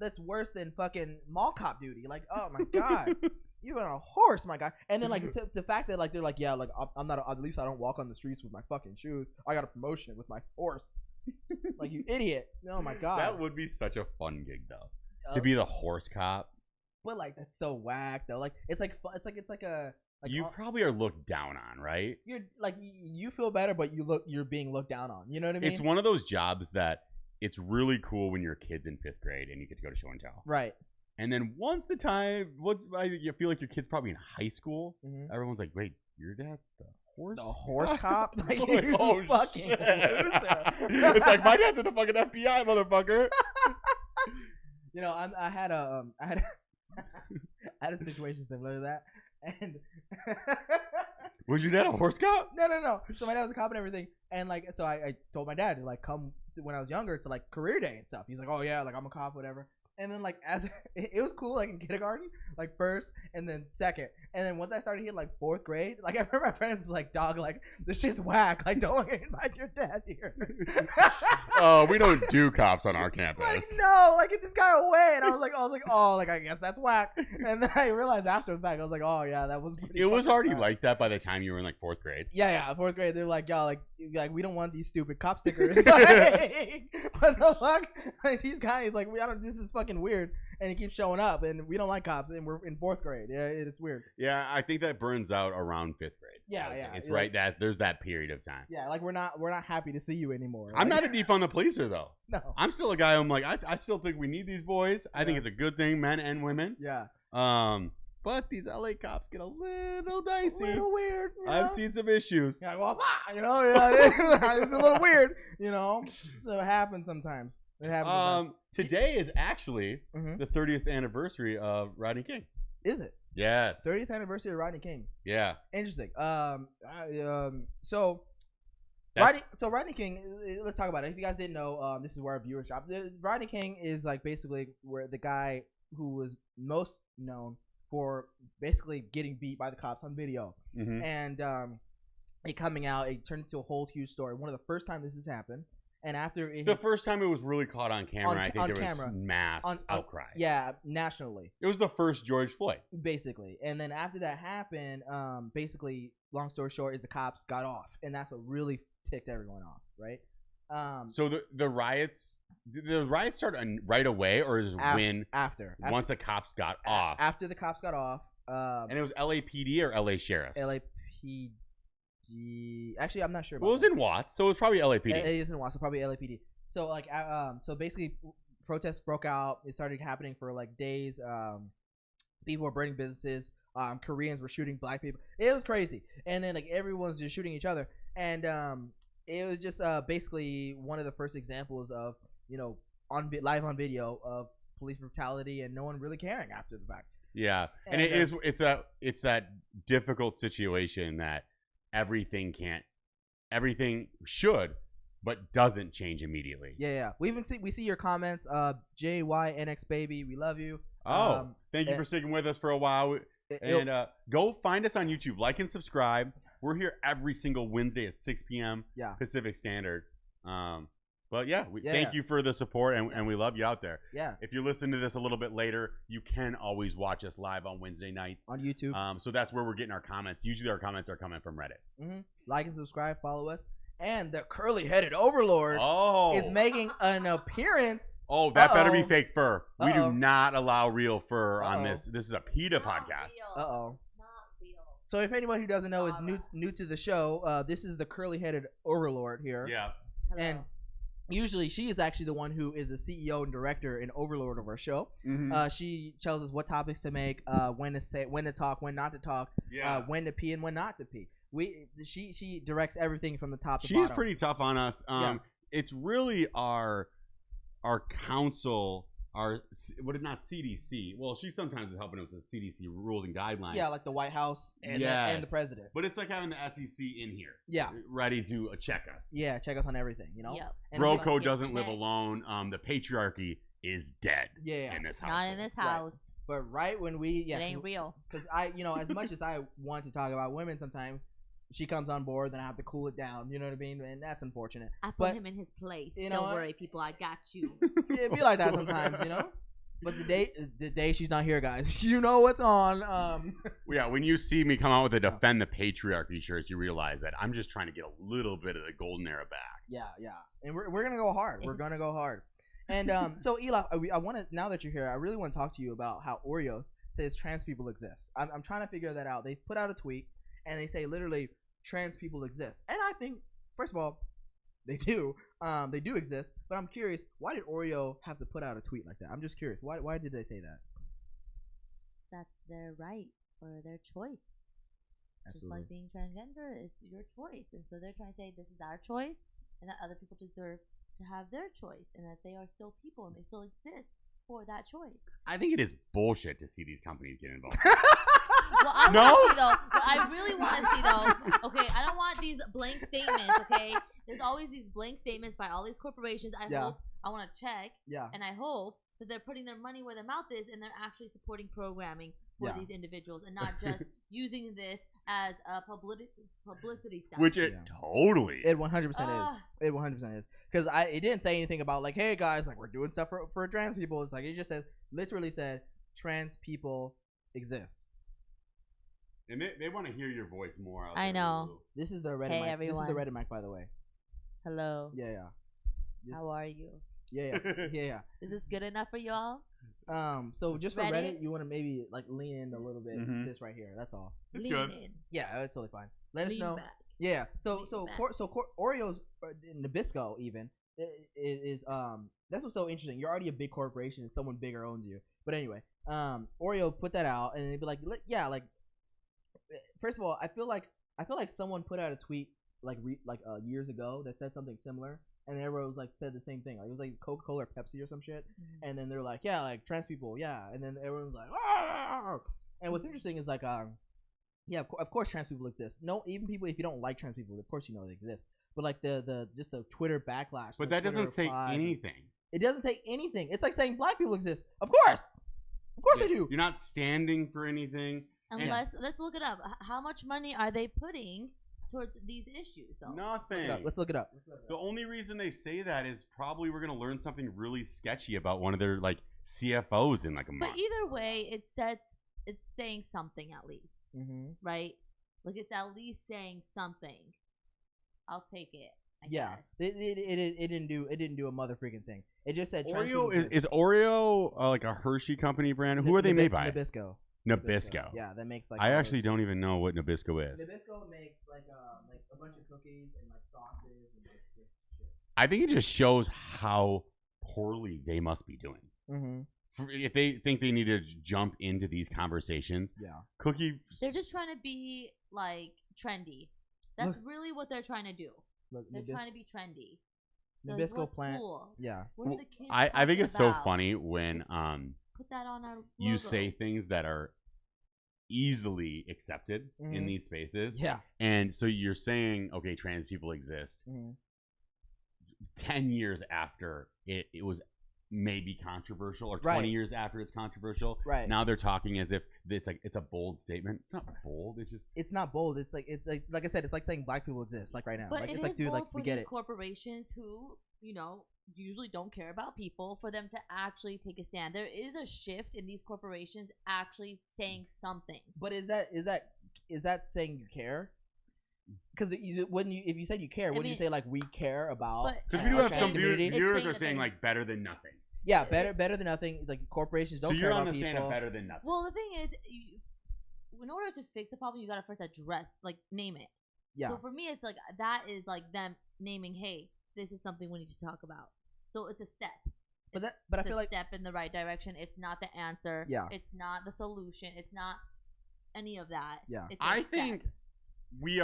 Speaker 2: That's worse than fucking mall cop duty. Like, oh my god. You're on a horse, my guy. And then, like, the fact that, like, they're like, yeah, like, I'm not, at least I don't walk on the streets with my fucking shoes. I got a promotion with my horse. Like, you idiot. Oh, my God.
Speaker 1: That would be such a fun gig, though. To be the horse cop.
Speaker 2: But, like, that's so whack, though. Like, it's like a... Like,
Speaker 1: you probably are looked down on, right?
Speaker 2: You're, like, you feel better, but you're being looked down on. You know what I mean?
Speaker 1: It's one of those jobs that it's really cool when your kid's in 5th grade and you get to go to show and tell.
Speaker 2: Right.
Speaker 1: And then you feel like your kid's probably in high school. Everyone's like, "Wait, your dad's the horse?
Speaker 2: The horse cop? Like,
Speaker 1: like, oh, fucking loser!" It's like, my dad's in the fucking FBI, motherfucker.
Speaker 2: I had a situation similar to that, and
Speaker 1: was your dad a horse cop?
Speaker 2: No. So my dad was a cop and everything, and like, so I told my dad to like come when I was younger to like career day and stuff. He's like, "Oh yeah, like I'm a cop, whatever." And then, like, as it was cool, like in kindergarten, like first and then second, and then once I started hitting like 4th grade, like I remember my friends was like, "Dog, like this shit's whack. Like, don't invite your dad here."
Speaker 1: Oh, we don't do cops on our campus.
Speaker 2: Like, no, like get this guy away. And I was like, oh, like I guess that's whack. And then I realized after the fact, I was like, oh yeah, that was pretty.
Speaker 1: It was already like that by the time you were in like 4th grade.
Speaker 2: Yeah, 4th grade. They're like, y'all, like we don't want these stupid cop stickers. Like, what the fuck? Like, these guys, like, this is fucking weird, and he keeps showing up, and we don't like cops, and we're in 4th grade. Yeah, it's weird.
Speaker 1: Yeah, I think that burns out around 5th grade.
Speaker 2: Yeah.
Speaker 1: It's right that there's that period of time.
Speaker 2: Yeah, like we're not happy to see you anymore.
Speaker 1: I'm not a defund the policer though.
Speaker 2: No,
Speaker 1: I'm still a guy. I'm like, I still think we need these boys. I think it's a good thing, men and women.
Speaker 2: Yeah.
Speaker 1: But these LA cops get a little dicey.
Speaker 2: A little weird.
Speaker 1: I've seen some issues.
Speaker 2: Yeah, well, it's a little weird. So it happens sometimes. It happens.
Speaker 1: Today is actually the 30th anniversary of Rodney King.
Speaker 2: Is it?
Speaker 1: Yes.
Speaker 2: 30th anniversary of Rodney King.
Speaker 1: Yeah.
Speaker 2: Interesting. So Rodney King, let's talk about it. If you guys didn't know, this is where our viewers shop. Rodney King is like basically where the guy who was most known for basically getting beat by the cops on video. And it coming out, it turned into a whole huge story. One of the first time this has happened. And after
Speaker 1: the first time it was really caught on camera, I think there was mass outcry.
Speaker 2: Yeah, nationally.
Speaker 1: It was the first George Floyd.
Speaker 2: Basically. And then after that happened, basically, long story short, is the cops got off. And that's what really ticked everyone off, right?
Speaker 1: So the riots started right away, or is
Speaker 2: after
Speaker 1: once the cops got off?
Speaker 2: After the cops got off.
Speaker 1: And it was LAPD or LA Sheriffs?
Speaker 2: LAPD. Actually, I'm not sure about
Speaker 1: it was in Watts, so it was probably LAPD.
Speaker 2: It is in Watts, so probably LAPD. So like, so basically, protests broke out. It started happening for like days. People were burning businesses. Koreans were shooting black people. It was crazy. And then like everyone's just shooting each other. And it was just basically one of the first examples of, live on video of police brutality and no one really caring after the fact.
Speaker 1: Yeah. And it's that difficult situation that everything should, but doesn't change immediately.
Speaker 2: Yeah. We see your comments. JYNX baby, we love you.
Speaker 1: Thank you for sticking with us for a while. And go find us on YouTube, like and subscribe. We're here every single Wednesday at 6 p.m. Pacific Standard. But thank you for the support, and we love you out there.
Speaker 2: Yeah.
Speaker 1: If you listen to this a little bit later, you can always watch us live on Wednesday nights
Speaker 2: on YouTube.
Speaker 1: So that's where we're getting our comments. Usually our comments are coming from Reddit.
Speaker 2: Mm-hmm. Like and subscribe, follow us. And the curly-headed overlord is making an appearance.
Speaker 1: Oh, that better be fake fur. We do not allow real fur on this. This is a PETA podcast.
Speaker 2: Uh-oh. So if anyone who doesn't know is new to the show, this is the curly-headed overlord here.
Speaker 1: Yeah.
Speaker 3: Hello.
Speaker 2: And usually she is actually the one who is the CEO and director and overlord of our show.
Speaker 1: Mm-hmm.
Speaker 2: She tells us what topics to make, when to talk, when not to talk, when to pee and when not to pee. She directs everything from the top to bottom.
Speaker 1: She's pretty tough on us. It's really our council, not CDC. Well, she sometimes is helping us with CDC rules and guidelines.
Speaker 2: Yeah, like the White House and the president.
Speaker 1: But it's like having the SEC in here.
Speaker 2: Yeah.
Speaker 1: Ready to check us.
Speaker 2: Yeah, check us on everything,
Speaker 3: Yep.
Speaker 2: And
Speaker 1: Broco doesn't live alone. The patriarchy is dead in this house.
Speaker 3: Not in this house.
Speaker 2: Right. But right when we
Speaker 3: it ain't real.
Speaker 2: Because as much as I want to talk about women sometimes, she comes on board, then I have to cool it down. You know what I mean? And that's unfortunate.
Speaker 3: I put him in his place. Don't worry, people. I got you.
Speaker 2: It'd be like that sometimes, But the day she's not here, guys, you know what's on.
Speaker 1: When you see me come out with a Defend the Patriarchy shirts, you realize that I'm just trying to get a little bit of the golden era back.
Speaker 2: Yeah. And we're gonna go hard. We're gonna go hard. And so Eli, I want to, now that you're here, I really want to talk to you about how Oreos says trans people exist. I'm trying to figure that out. They put out a tweet and they say literally trans people exist, and I think first of all they do exist, but I'm curious, why did Oreo have to put out a tweet like that? I'm just curious, why did they say that?
Speaker 3: That's their right or their choice. Absolutely. Just like being transgender, it's your choice, and so they're trying to say this is our choice and that other people deserve to have their choice and that they are still people and they still exist for that choice.
Speaker 1: I think it is bullshit to see these companies get involved.
Speaker 3: Well, I want to see though. What I really want to see though. Okay, I don't want these blank statements. Okay, there's always these blank statements by all these corporations. I want to check. Yeah. And I hope that they're putting their money where their mouth is and they're actually supporting programming for these individuals and not just using this as a publicity stuff.
Speaker 1: Which it totally.
Speaker 2: It 100% is. It 100% is. Because it didn't say anything about like, hey guys, like we're doing stuff for trans people. It's like it just literally said trans people exist.
Speaker 1: And they want to hear your voice more.
Speaker 3: I know.
Speaker 2: This is the Reddit mic.
Speaker 3: Everyone.
Speaker 2: This is the Reddit mic, by the way.
Speaker 3: Hello.
Speaker 2: Yeah.
Speaker 3: How are you?
Speaker 2: Yeah.
Speaker 3: Is this good enough for y'all?
Speaker 2: So just for Reddit, you want to maybe like lean in a little bit. This right here. That's all.
Speaker 1: That's good.
Speaker 2: Yeah, it's totally fine. Let us know.
Speaker 3: Back.
Speaker 2: Yeah. So Oreo's Nabisco even is that's what's so interesting. You're already a big corporation and someone bigger owns you. But anyway, Oreo put that out and they'd be like, first of all, I feel like someone put out a tweet years ago that said something similar, and everyone was like said the same thing. Like it was like Coca-Cola or Pepsi or some shit, and then they're like, yeah, like trans people, and then everyone was like, ah! And what's interesting is like, of course trans people exist. No, even people if you don't like trans people, of course you know they exist. But like the just the Twitter backlash.
Speaker 1: But that doesn't say anything.
Speaker 2: It doesn't say anything. It's like saying black people exist. Of course they do.
Speaker 1: You're not standing for anything.
Speaker 3: Unless, let's look it up. How much money are they putting towards these issues, though?
Speaker 1: Nothing.
Speaker 2: Let's look it up.
Speaker 1: The only reason they say that is probably we're going to learn something really sketchy about one of their, CFOs in, a month.
Speaker 3: But either way, it's saying something at least, right? Like, it's at least saying something. I'll take it, I guess.
Speaker 2: It didn't do a mother freaking thing. It just said
Speaker 1: Oreo is Oreo like a Hershey company brand? Who are they made by? Nabisco.
Speaker 2: Yeah, that makes
Speaker 1: I actually don't even know what Nabisco is.
Speaker 2: Nabisco makes a bunch of cookies and sauces and shit.
Speaker 1: I think it just shows how poorly they must be doing if they think they need to jump into these conversations, Cookie,
Speaker 3: they're just trying to be like trendy. That's really what they're trying to do. They're trying to be trendy.
Speaker 2: Nabisco
Speaker 3: like,
Speaker 2: plant.
Speaker 3: Cool?
Speaker 2: Yeah.
Speaker 3: What are the kids
Speaker 1: I think it's
Speaker 3: about?
Speaker 1: so funny when
Speaker 3: put that on our logo.
Speaker 1: you say things that are easily accepted in these spaces.
Speaker 2: Yeah.
Speaker 1: And so you're saying, okay, trans people exist. 10 years after it was maybe controversial, or 20 years after it's controversial.
Speaker 2: Right.
Speaker 1: Now they're talking as if it's a bold statement. It's not bold. It's
Speaker 2: not bold. It's like I said, it's like saying black people exist, like right now.
Speaker 3: But
Speaker 2: like,
Speaker 3: it
Speaker 2: it's
Speaker 3: is
Speaker 2: like, dude,
Speaker 3: bold
Speaker 2: like
Speaker 3: for
Speaker 2: we get
Speaker 3: these
Speaker 2: it.
Speaker 3: corporations who, usually don't care about people, for them to actually take a stand. There is a shift in these corporations actually saying something.
Speaker 2: But is that saying you care? Because if you said you care, wouldn't you say like we care about?
Speaker 1: Because we do have some viewers are saying like better than nothing.
Speaker 2: Yeah, better than nothing. Like corporations don't care about people. So you're on the
Speaker 1: stand of better than nothing.
Speaker 3: Well, the thing is, in order to fix the problem, you gotta first address, like, name it. Yeah. So for me, it's like that is like them naming, hey, this is something we need to talk about. So it's a step.
Speaker 2: But I feel like
Speaker 3: step in the right direction. It's not the answer.
Speaker 2: Yeah.
Speaker 3: It's not the solution. It's not any of that.
Speaker 2: Yeah.
Speaker 1: I think we've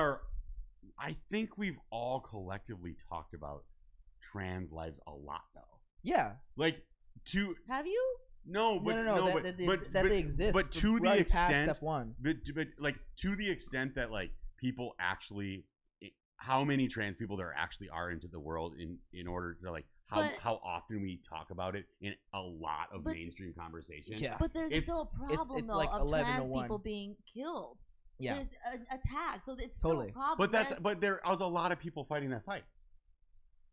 Speaker 1: all collectively talked about trans lives a lot, though.
Speaker 2: Yeah.
Speaker 1: Like,
Speaker 3: have you?
Speaker 2: No, that they exist.
Speaker 1: But to the extent,
Speaker 2: step one.
Speaker 1: But like to the extent that like people actually, how many trans people there actually are into the world in order to like how often we talk about it in a lot of mainstream conversation.
Speaker 3: Yeah. But there's still a problem though, like of trans people being killed.
Speaker 2: Yeah.
Speaker 3: There's an attack, so it's still a problem.
Speaker 1: But there was a lot of people fighting that fight.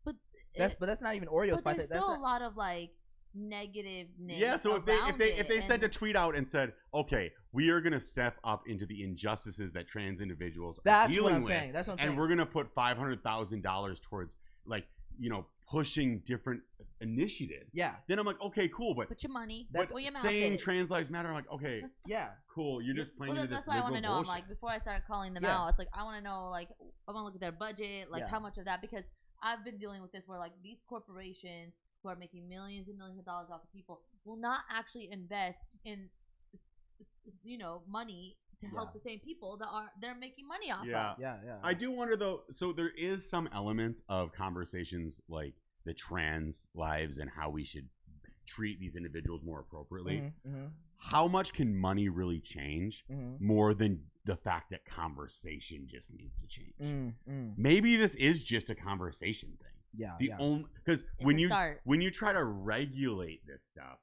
Speaker 2: But that's not even Oreo's fight.
Speaker 3: There's still a lot of like negative.
Speaker 1: Yeah. So if they sent a tweet out and said, okay, we are gonna step up into the injustices that trans individuals are dealing with,
Speaker 2: saying. That's what I'm saying.
Speaker 1: And we're gonna put $500,000 towards like pushing different initiatives.
Speaker 2: Yeah.
Speaker 1: Then I'm like, okay, cool, but
Speaker 3: put your money.
Speaker 1: That's where your mouth saying is. Trans lives matter. I'm like, okay,
Speaker 2: yeah,
Speaker 1: cool. You're just playing into this.
Speaker 3: That's why I want to know.
Speaker 1: Bullshit.
Speaker 3: I'm like, before I start calling them out, it's like I want to know, like, I want to look at their budget, like how much of that, because I've been dealing with this where like these corporations who are making millions and millions of dollars off of people will not actually invest in money to help the same people that they're making money off of.
Speaker 2: Yeah.
Speaker 1: I do wonder though. So there is some elements of conversations like the trans lives and how we should treat these individuals more appropriately. How much can money really change more than the fact that conversation just needs to change? Maybe this is just a conversation thing. Only because when you try to regulate this stuff,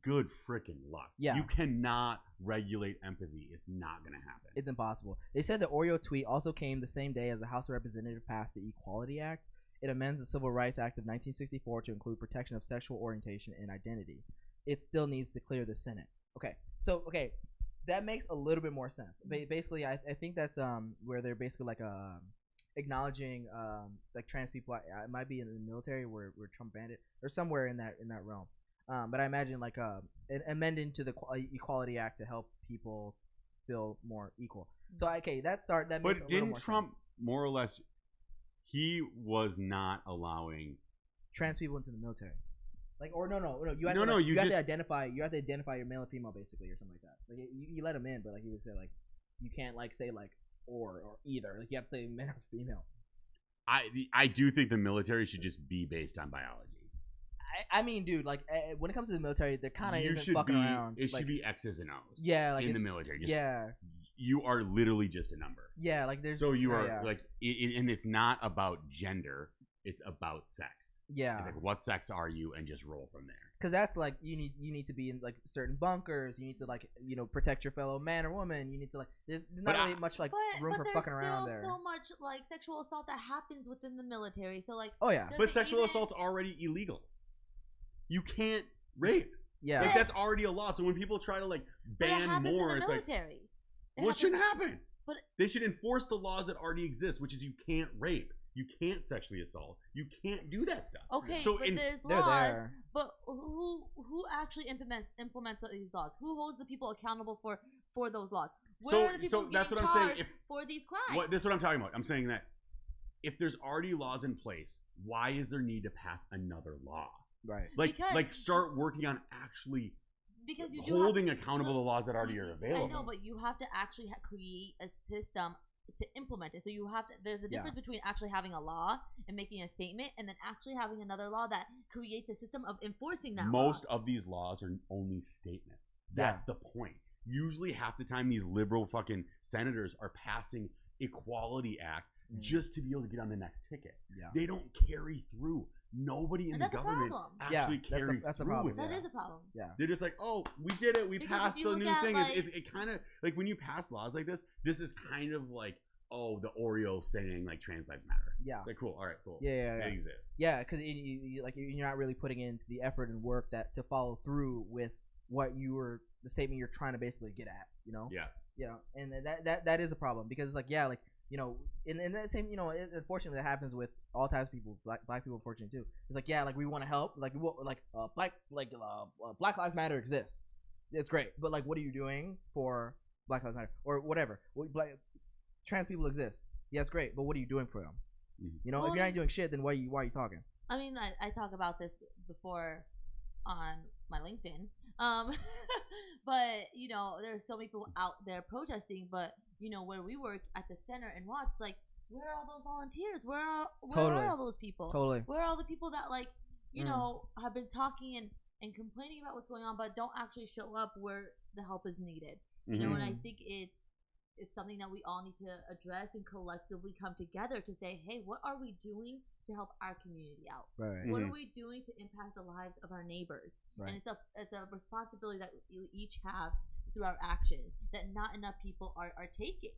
Speaker 1: good freaking luck.
Speaker 2: Yeah.
Speaker 1: You cannot regulate empathy. It's not going to happen.
Speaker 2: It's impossible. They said the Oreo tweet also came the same day as the House of Representatives passed the Equality Act. It amends the Civil Rights Act of 1964 to include protection of sexual orientation and identity. It still needs to clear the Senate. Okay, that makes a little bit more sense. Basically, I think that's where they're basically like acknowledging like trans people. It might be in the military where Trump banned it, or somewhere in that realm. But I imagine like an amending to the Equality Act to help people feel more equal. So that makes a little more sense. But didn't
Speaker 1: Trump more or less? He was not allowing
Speaker 2: trans people into the military. Like, or no. You have to identify your male and female basically, or something like that. Like you let them in, but like he would say like you can't like say like or either. Like you have to say male or female.
Speaker 1: I do think the military should just be based on biology.
Speaker 2: I mean, dude, like when it comes to the military, there kind of isn't fucking around.
Speaker 1: It should be X's and O's.
Speaker 2: Yeah, like
Speaker 1: in the military. You are literally just a number.
Speaker 2: Yeah, like there's.
Speaker 1: So you are like, and it's not about gender; it's about sex.
Speaker 2: Yeah,
Speaker 1: it's like what sex are you, and just roll from there.
Speaker 2: Because that's like you need to be in like certain bunkers. You need to like protect your fellow man or woman. You need to like there's not really much like room for fucking around there.
Speaker 3: But there's so much like sexual assault that happens within the military. So like,
Speaker 2: oh yeah,
Speaker 1: but sexual assault's already illegal. You can't rape.
Speaker 2: Yeah,
Speaker 1: like that's already a law. So when people try to like ban more, it's like. Well, it shouldn't happen. But they should enforce the laws that already exist, which is you can't rape, you can't sexually assault, you can't do that stuff.
Speaker 3: Okay, so but there's laws, but who actually implements these laws? Who holds the people accountable for those laws? Where are the people
Speaker 1: that's what I'm saying.
Speaker 3: For these crimes?
Speaker 1: This is what I'm talking about. I'm saying that if there's already laws in place, why is there need to pass another law?
Speaker 2: Right.
Speaker 1: Like start working on actually
Speaker 3: because you
Speaker 1: holding accountable the laws that already are available.
Speaker 3: I know, but you have to actually create a system to implement it. So you have to. There's a difference between actually having a law and making a statement, and then actually having another law that creates a system of enforcing that.
Speaker 1: Most of these laws are only statements. That's the point. Usually, half the time, these liberal fucking senators are passing Equality Act just to be able to get on the next ticket. They don't carry through. Nobody in the government actually carries
Speaker 2: that's
Speaker 1: through.
Speaker 2: A problem.
Speaker 3: That is a problem.
Speaker 1: They're just like, oh, we did it. We passed the new thing. It kind of like when you pass laws like this is kind of like, oh, the Oreo saying like trans lives matter. Like, cool. All right, cool. It exists.
Speaker 2: Yeah, because like you're not really putting into the effort and work that to follow through with what the statement you're trying to basically get at. You know. And that is a problem because like you know, in that same, you know, unfortunately that happens with all types of people, black people, unfortunately too. It's like, like we want to help, like Black Lives Matter exists. It's great, but like, what are you doing for Black Lives Matter or whatever? Trans people exist. Yeah, it's great, but what are you doing for them? You know, if you're not doing shit, then why are you talking?
Speaker 3: I mean, I talk about this before on my LinkedIn. But you know, there's so many people out there protesting, but you know, where we work at the center in Watts, like, where are all those volunteers? Where are all those people? Where are all the people that, like, you know, have been talking and complaining about what's going on, but don't actually show up where the help is needed? You know, and I think it's something that we all need to address and collectively come together to say, hey, what are we doing to help our community out? What are we doing to impact the lives of our neighbors? And it's a responsibility that we each have through our actions that not enough people are taking.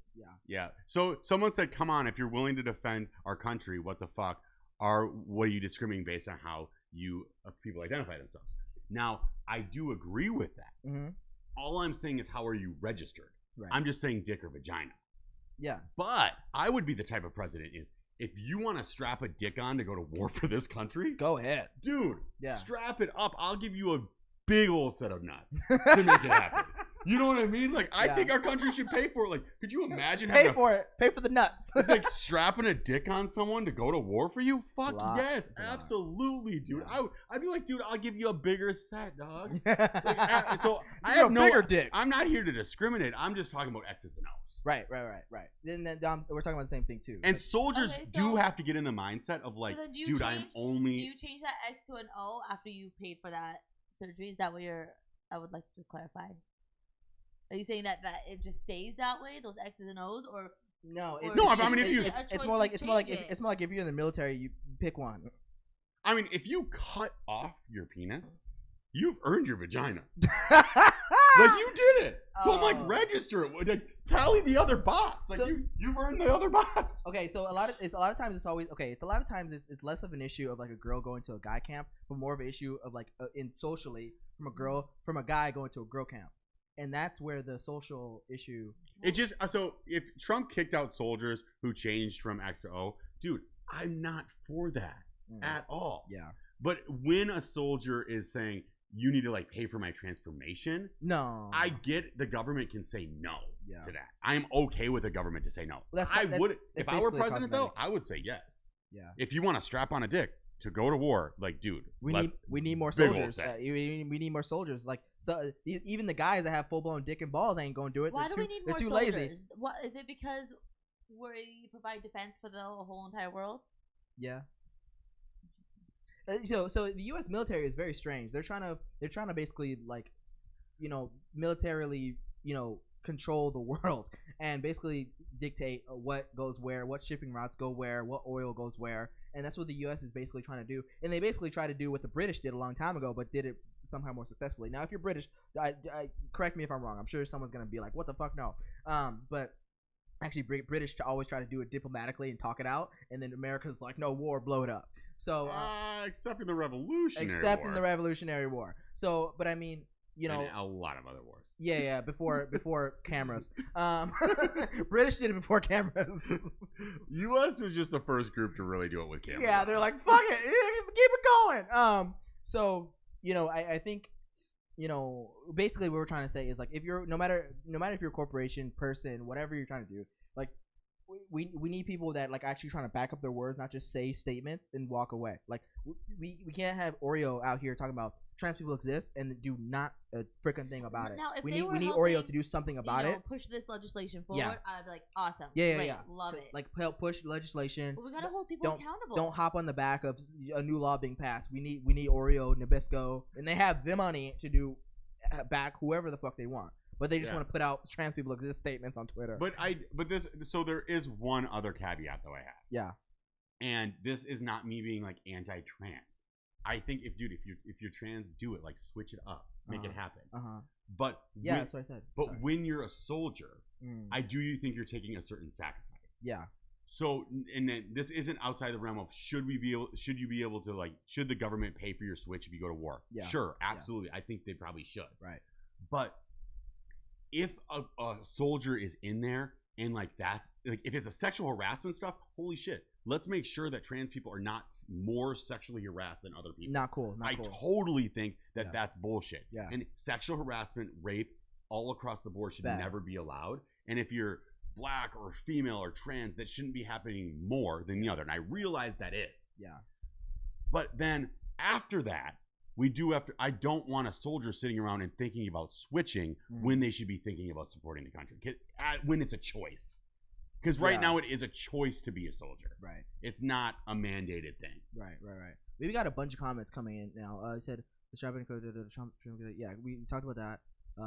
Speaker 1: So someone said, come on, if you're willing to defend our country, what the fuck what are you discriminating based on how people identify themselves? Now, I do agree with that. All I'm saying is, how are you registered? I'm just saying dick or vagina. But I would be the type of president is, if you want to strap a dick on to go to war for this country,
Speaker 2: go ahead,
Speaker 1: dude. Strap it up. I'll give you a big old set of nuts to make it happen. You know what I mean? Like, I think our country should pay for it. Like, could you imagine
Speaker 2: pay for the nuts?
Speaker 1: It's like strapping a dick on someone to go to war for you. Fuck yes, absolutely, dude. I'd be like, dude, I'll give you a bigger set, dog. So I have no bigger dick. I'm not here to discriminate. I'm just talking about X's and O's.
Speaker 2: Right. Then we're talking about the same thing too.
Speaker 1: And soldiers do have to get in the mindset of like, dude, I'm only.
Speaker 3: Do you change that X to an O after you paid for that surgery? Is that what I would like to just clarify. Are you saying that it just stays that way, those X's and O's, or
Speaker 2: no?
Speaker 1: I mean,
Speaker 2: it's more like if you're in the military, you pick one.
Speaker 1: I mean, if you cut off your penis, you've earned your vagina. Like, you did it. So I'm like, register it. Like, tally the other bots. Like, you've earned the other bots.
Speaker 2: Okay, so a lot of times it's less of an issue of like a girl going to a guy camp, but more of an issue of like from a guy going to a girl camp. And that's where the social issue.
Speaker 1: It just so if Trump kicked out soldiers who changed from X to O, dude, I'm not for that at all. But when a soldier is saying you need to like pay for my transformation,
Speaker 2: no,
Speaker 1: I get the government can say no to that. I'm okay with the government to say no.
Speaker 2: Well,
Speaker 1: if I were president though, I would say yes. If you want to strap on a dick to go to war, like, dude,
Speaker 2: we need more soldiers. We need more soldiers. Like, so even the guys that have full blown dick and balls ain't gonna do it.
Speaker 3: Why do we need more soldiers? Lazy. What is it? Because we provide defense for the whole entire world.
Speaker 2: So the U.S. military is very strange. They're trying to basically, like, you know, militarily, you know, control the world and basically dictate what goes where, what shipping routes go where, what oil goes where. And that's what the U.S. is basically trying to do. And they basically tried to do what the British did a long time ago, but did it somehow more successfully. Now, if you're British, correct me if I'm wrong. I'm sure someone's going to be like, what the fuck, no. But actually, British always try to do it diplomatically and talk it out. And then America's like, no, war, blow it up. So
Speaker 1: except in the Revolutionary War.
Speaker 2: So, but I mean, you know,
Speaker 1: and a lot of other wars.
Speaker 2: Before cameras. British did it before cameras.
Speaker 1: U.S. was just the first group to really do it with cameras.
Speaker 2: Yeah, they're like, fuck it, keep it going. So, you know, I think, you know, basically what we're trying to say is, like, if you're no matter if you're a corporation, person, whatever you're trying to do, like, we need people that like actually trying to back up their words, not just say statements and walk away. Like we can't have Oreo out here talking about trans people exist and do not a freaking thing about it.
Speaker 3: Now, if
Speaker 2: we
Speaker 3: they
Speaker 2: need
Speaker 3: were
Speaker 2: we need
Speaker 3: helping,
Speaker 2: Oreo to do something about it.
Speaker 3: Push this legislation forward. I'd be like, awesome.
Speaker 2: Yeah,
Speaker 3: great,
Speaker 2: yeah.
Speaker 3: Love it.
Speaker 2: Like help push legislation.
Speaker 3: But we gotta hold people accountable.
Speaker 2: Don't hop on the back of a new law being passed. We need Oreo, Nabisco, and they have the money to do back whoever the fuck they want. But they just want to put out trans people exist statements on Twitter.
Speaker 1: So there is one other caveat though I have.
Speaker 2: Yeah.
Speaker 1: And this is not me being like anti-trans. I think if you're trans, do it. Like switch it up, make it happen. But
Speaker 2: that's what I said.
Speaker 1: But when you're a soldier, I do think you're taking a certain sacrifice.
Speaker 2: Yeah.
Speaker 1: So and then this isn't outside the realm of should you be able to like should the government pay for your switch if you go to war?
Speaker 2: Yeah.
Speaker 1: Sure, absolutely. I think they probably should.
Speaker 2: Right.
Speaker 1: But if a soldier is in there and like that's like if it's a sexual harassment stuff, holy shit. Let's make sure that trans people are not more sexually harassed than other people.
Speaker 2: Not cool.
Speaker 1: I totally think that that's bullshit.
Speaker 2: Yeah.
Speaker 1: And sexual harassment, rape, all across the board should never be allowed. And if you're black or female or trans, that shouldn't be happening more than the other. And I realize that is.
Speaker 2: Yeah.
Speaker 1: But then after that, I don't want a soldier sitting around and thinking about switching when they should be thinking about supporting the country. When it's a choice. Because right now it is a choice to be a soldier.
Speaker 2: Right.
Speaker 1: It's not a mandated thing.
Speaker 2: Right. We got a bunch of comments coming in now. I said the Trump. Yeah, we talked about that.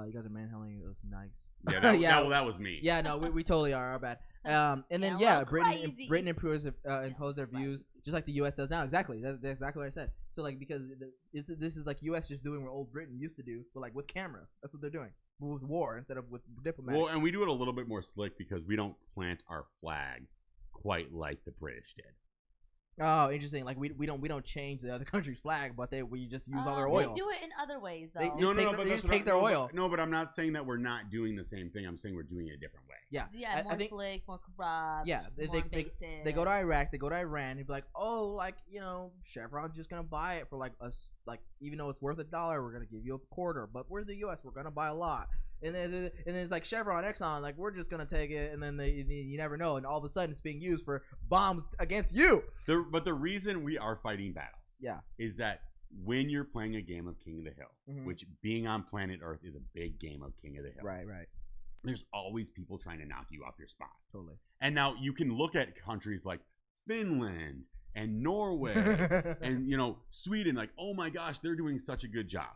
Speaker 2: You guys are manhandling. It was nice.
Speaker 1: Yeah, that was me.
Speaker 2: Yeah, no, we totally are. Our bad. And then Britain imposed their views just like the U.S. does now. Exactly. That's exactly what I said. So like because this is like U.S. just doing what old Britain used to do, but like with cameras. That's what they're doing. With war instead of with diplomatic.
Speaker 1: Well, and we do it a little bit more slick because we don't plant our flag quite like the British did.
Speaker 2: Oh, interesting. Like we don't change the other country's flag, but we just use all their oil.
Speaker 3: They do it in other ways, though.
Speaker 2: They just take their oil.
Speaker 1: No, but I'm not saying that we're not doing the same thing. I'm saying we're doing it a different way.
Speaker 2: Yeah,
Speaker 3: more slick, more corrupt.
Speaker 2: Yeah, they go to Iraq, they go to Iran. They'd be like, oh, like Chevron's just gonna buy it for like us, like even though it's worth $1, we're gonna give you a quarter. But we're the U.S., we're gonna buy a lot. And then it's like Chevron, Exxon, like we're just gonna take it, and then you never know, and all of a sudden it's being used for bombs against you.
Speaker 1: But the reason we are fighting battles, is that when you're playing a game of King of the Hill, which being on planet Earth is a big game of King of the Hill,
Speaker 2: right.
Speaker 1: There's always people trying to knock you off your spot.
Speaker 2: Totally.
Speaker 1: And now you can look at countries like Finland and Norway and Sweden, like oh my gosh, they're doing such a good job.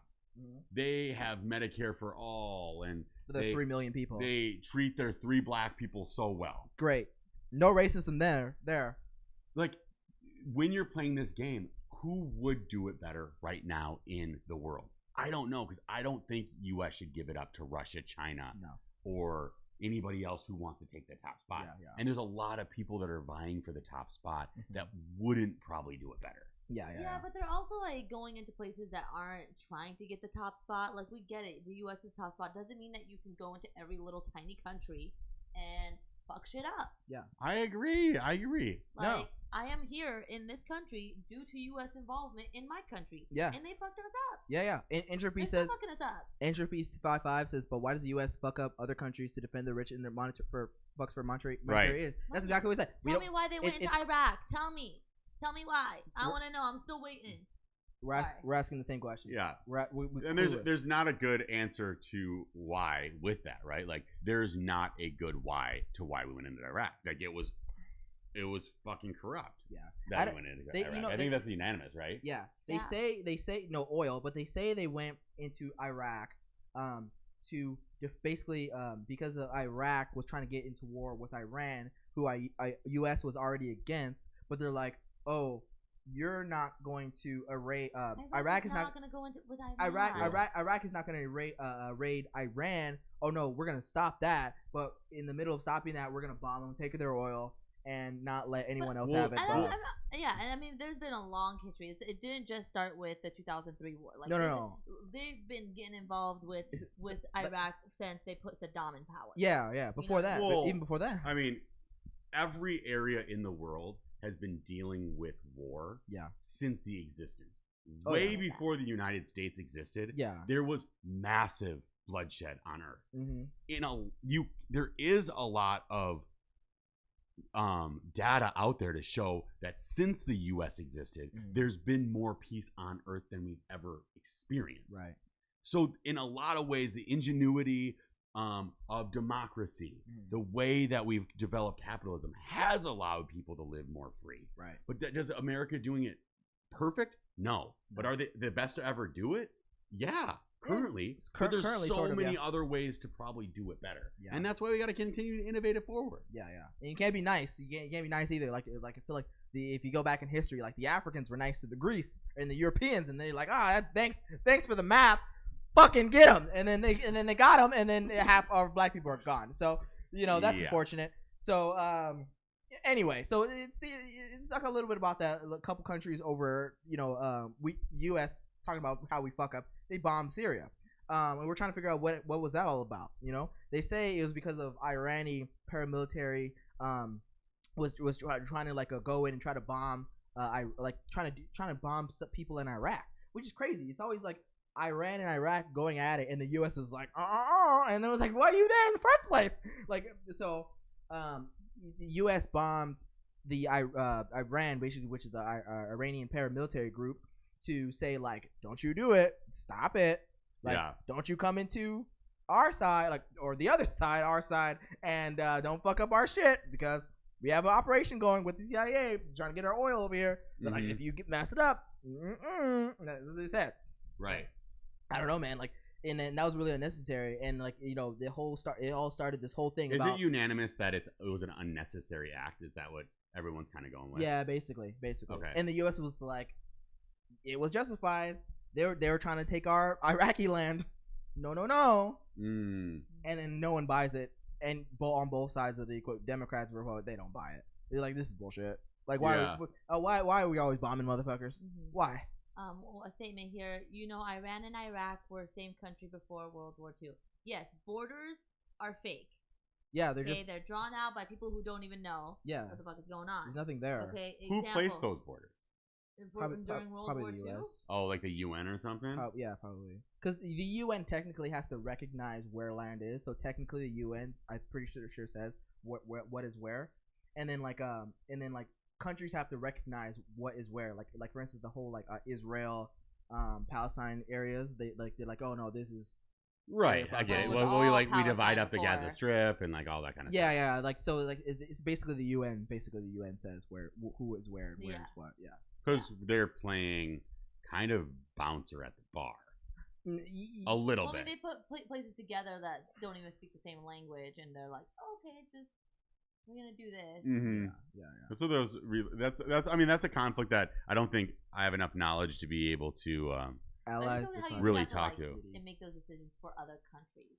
Speaker 1: They have Medicare for all, and
Speaker 2: they're 3 million people.
Speaker 1: They treat their 3 black people so well.
Speaker 2: Great, no racism there.
Speaker 1: Like when you're playing this game, who would do it better right now in the world? I don't know, because I don't think U.S. should give it up to Russia, China, or anybody else who wants to take the top spot.
Speaker 2: Yeah.
Speaker 1: And there's a lot of people that are vying for the top spot that wouldn't probably do it better.
Speaker 2: Yeah,
Speaker 3: but they're also like going into places that aren't trying to get the top spot. Like we get it, the U.S. is top spot doesn't mean that you can go into every little tiny country and fuck shit up.
Speaker 2: Yeah,
Speaker 1: I agree.
Speaker 3: Like I am here in this country due to U.S. involvement in my country.
Speaker 2: Yeah,
Speaker 3: and they fucked us up.
Speaker 2: Yeah. Entropy
Speaker 3: They're
Speaker 2: says
Speaker 3: fucking us up.
Speaker 2: Entropy 55 says, but why does the U.S. fuck up other countries to defend the rich and their bucks for monetary aid? That's exactly what we said.
Speaker 3: Tell me why they went into Iraq. Tell me why. I want to know. I'm still waiting.
Speaker 2: We're asking the same question.
Speaker 1: Yeah. And there's not a good answer to why with that, right? Like there's not a good why to why we went into Iraq. Like it was fucking corrupt.
Speaker 2: Yeah.
Speaker 1: That we went into Iraq. I think that's unanimous, right?
Speaker 2: Yeah. They say no oil, but they say they went into Iraq to basically because Iraq was trying to get into war with Iran, who U.S. was already against, but they're like, oh, you're not going to Iraq is not going to go into with Iran. Iraq is not going to raid Iran. Oh no, we're going to stop that. But in the middle of stopping that, we're going to bomb them, take their oil, and not let anyone else have it.
Speaker 3: And I mean, there's been a long history. It didn't just start with the 2003 war. Like,
Speaker 2: no.
Speaker 3: They've been getting involved with Iraq since they put Saddam in power.
Speaker 2: Yeah. Before that, even before that.
Speaker 1: I mean, every area in the world has been dealing with war since the existence. Way before the United States existed, there was massive bloodshed on Earth. There is a lot of data out there to show that since the U.S. existed, there's been more peace on Earth than we've ever experienced.
Speaker 2: Right.
Speaker 1: So in a lot of ways, the ingenuity of democracy, the way that we've developed capitalism has allowed people to live more free.
Speaker 2: Right.
Speaker 1: But does America doing it perfect? No. But are they the best to ever do it? Yeah. Currently, but there's so many other ways to probably do it better, and that's why we got to continue to innovate it forward.
Speaker 2: Yeah. And you can't be nice. You can't be nice either. Like I feel like if you go back in history, like the Africans were nice to the Greece and the Europeans, and they're like, thanks for the map, fucking get them, and then they got them, and then half our black people are gone. So that's unfortunate. So anyway, so it's talk a little bit about that. A couple countries over, U.S. talking about how we fuck up. They bombed Syria, and we're trying to figure out what was that all about. They say it was because of Iranian paramilitary was trying to like go in and try to bomb trying to bomb people in Iraq, which is crazy. It's always like Iran and Iraq going at it, and the U.S. was like and it was like, why are you there in the first place? The U.S. bombed the Iran, basically, which is the Iranian paramilitary group, to say like, don't you do it, stop it, don't you come into our side, or the other side, our side, and don't fuck up our shit, because we have an operation going with the CIA trying to get our oil over here. Like, if you mess it up, that's what they said.
Speaker 1: Right.
Speaker 2: I don't know, man. And then that was really unnecessary, and it all started this whole thing.
Speaker 1: Is it unanimous that it was an unnecessary act? Is that what everyone's kind of going with?
Speaker 2: Yeah, basically.
Speaker 1: Okay.
Speaker 2: And the U.S. was like, it was justified. They were trying to take our Iraqi land. No. And then no one buys it. And on both sides of the Democrats, Republicans, they don't buy it. They're like, this is bullshit. Like, why are we always bombing motherfuckers? Why?
Speaker 3: A statement here. Iran and Iraq were the same country before World War II. Yes, borders are fake.
Speaker 2: Yeah, they're
Speaker 3: drawn out by people who don't even know what the fuck is going on.
Speaker 2: There's nothing there.
Speaker 3: Okay,
Speaker 1: who placed those borders?
Speaker 3: During World War II?
Speaker 1: Oh, like the UN or something?
Speaker 2: Yeah, probably. Because the UN technically has to recognize where land is. So technically, the UN, I'm pretty sure says what is where, and then countries have to recognize what is where. Like for instance, the whole Israel, Palestine areas. They're like, oh no, this is.
Speaker 1: Right, I get it. Well, we divide up the Gaza Strip and all that kind of stuff.
Speaker 2: Yeah. It's basically the UN. Basically, the UN says who is where and where is what. Yeah.
Speaker 1: Because they're playing kind of bouncer at the bar. A little bit.
Speaker 3: They put places together that don't even speak the same language, and they're like, okay, we're gonna do this.
Speaker 1: Mm-hmm. Yeah. So that's a conflict that I don't think I have enough knowledge to be able to really talk to.
Speaker 3: And make those decisions for other countries.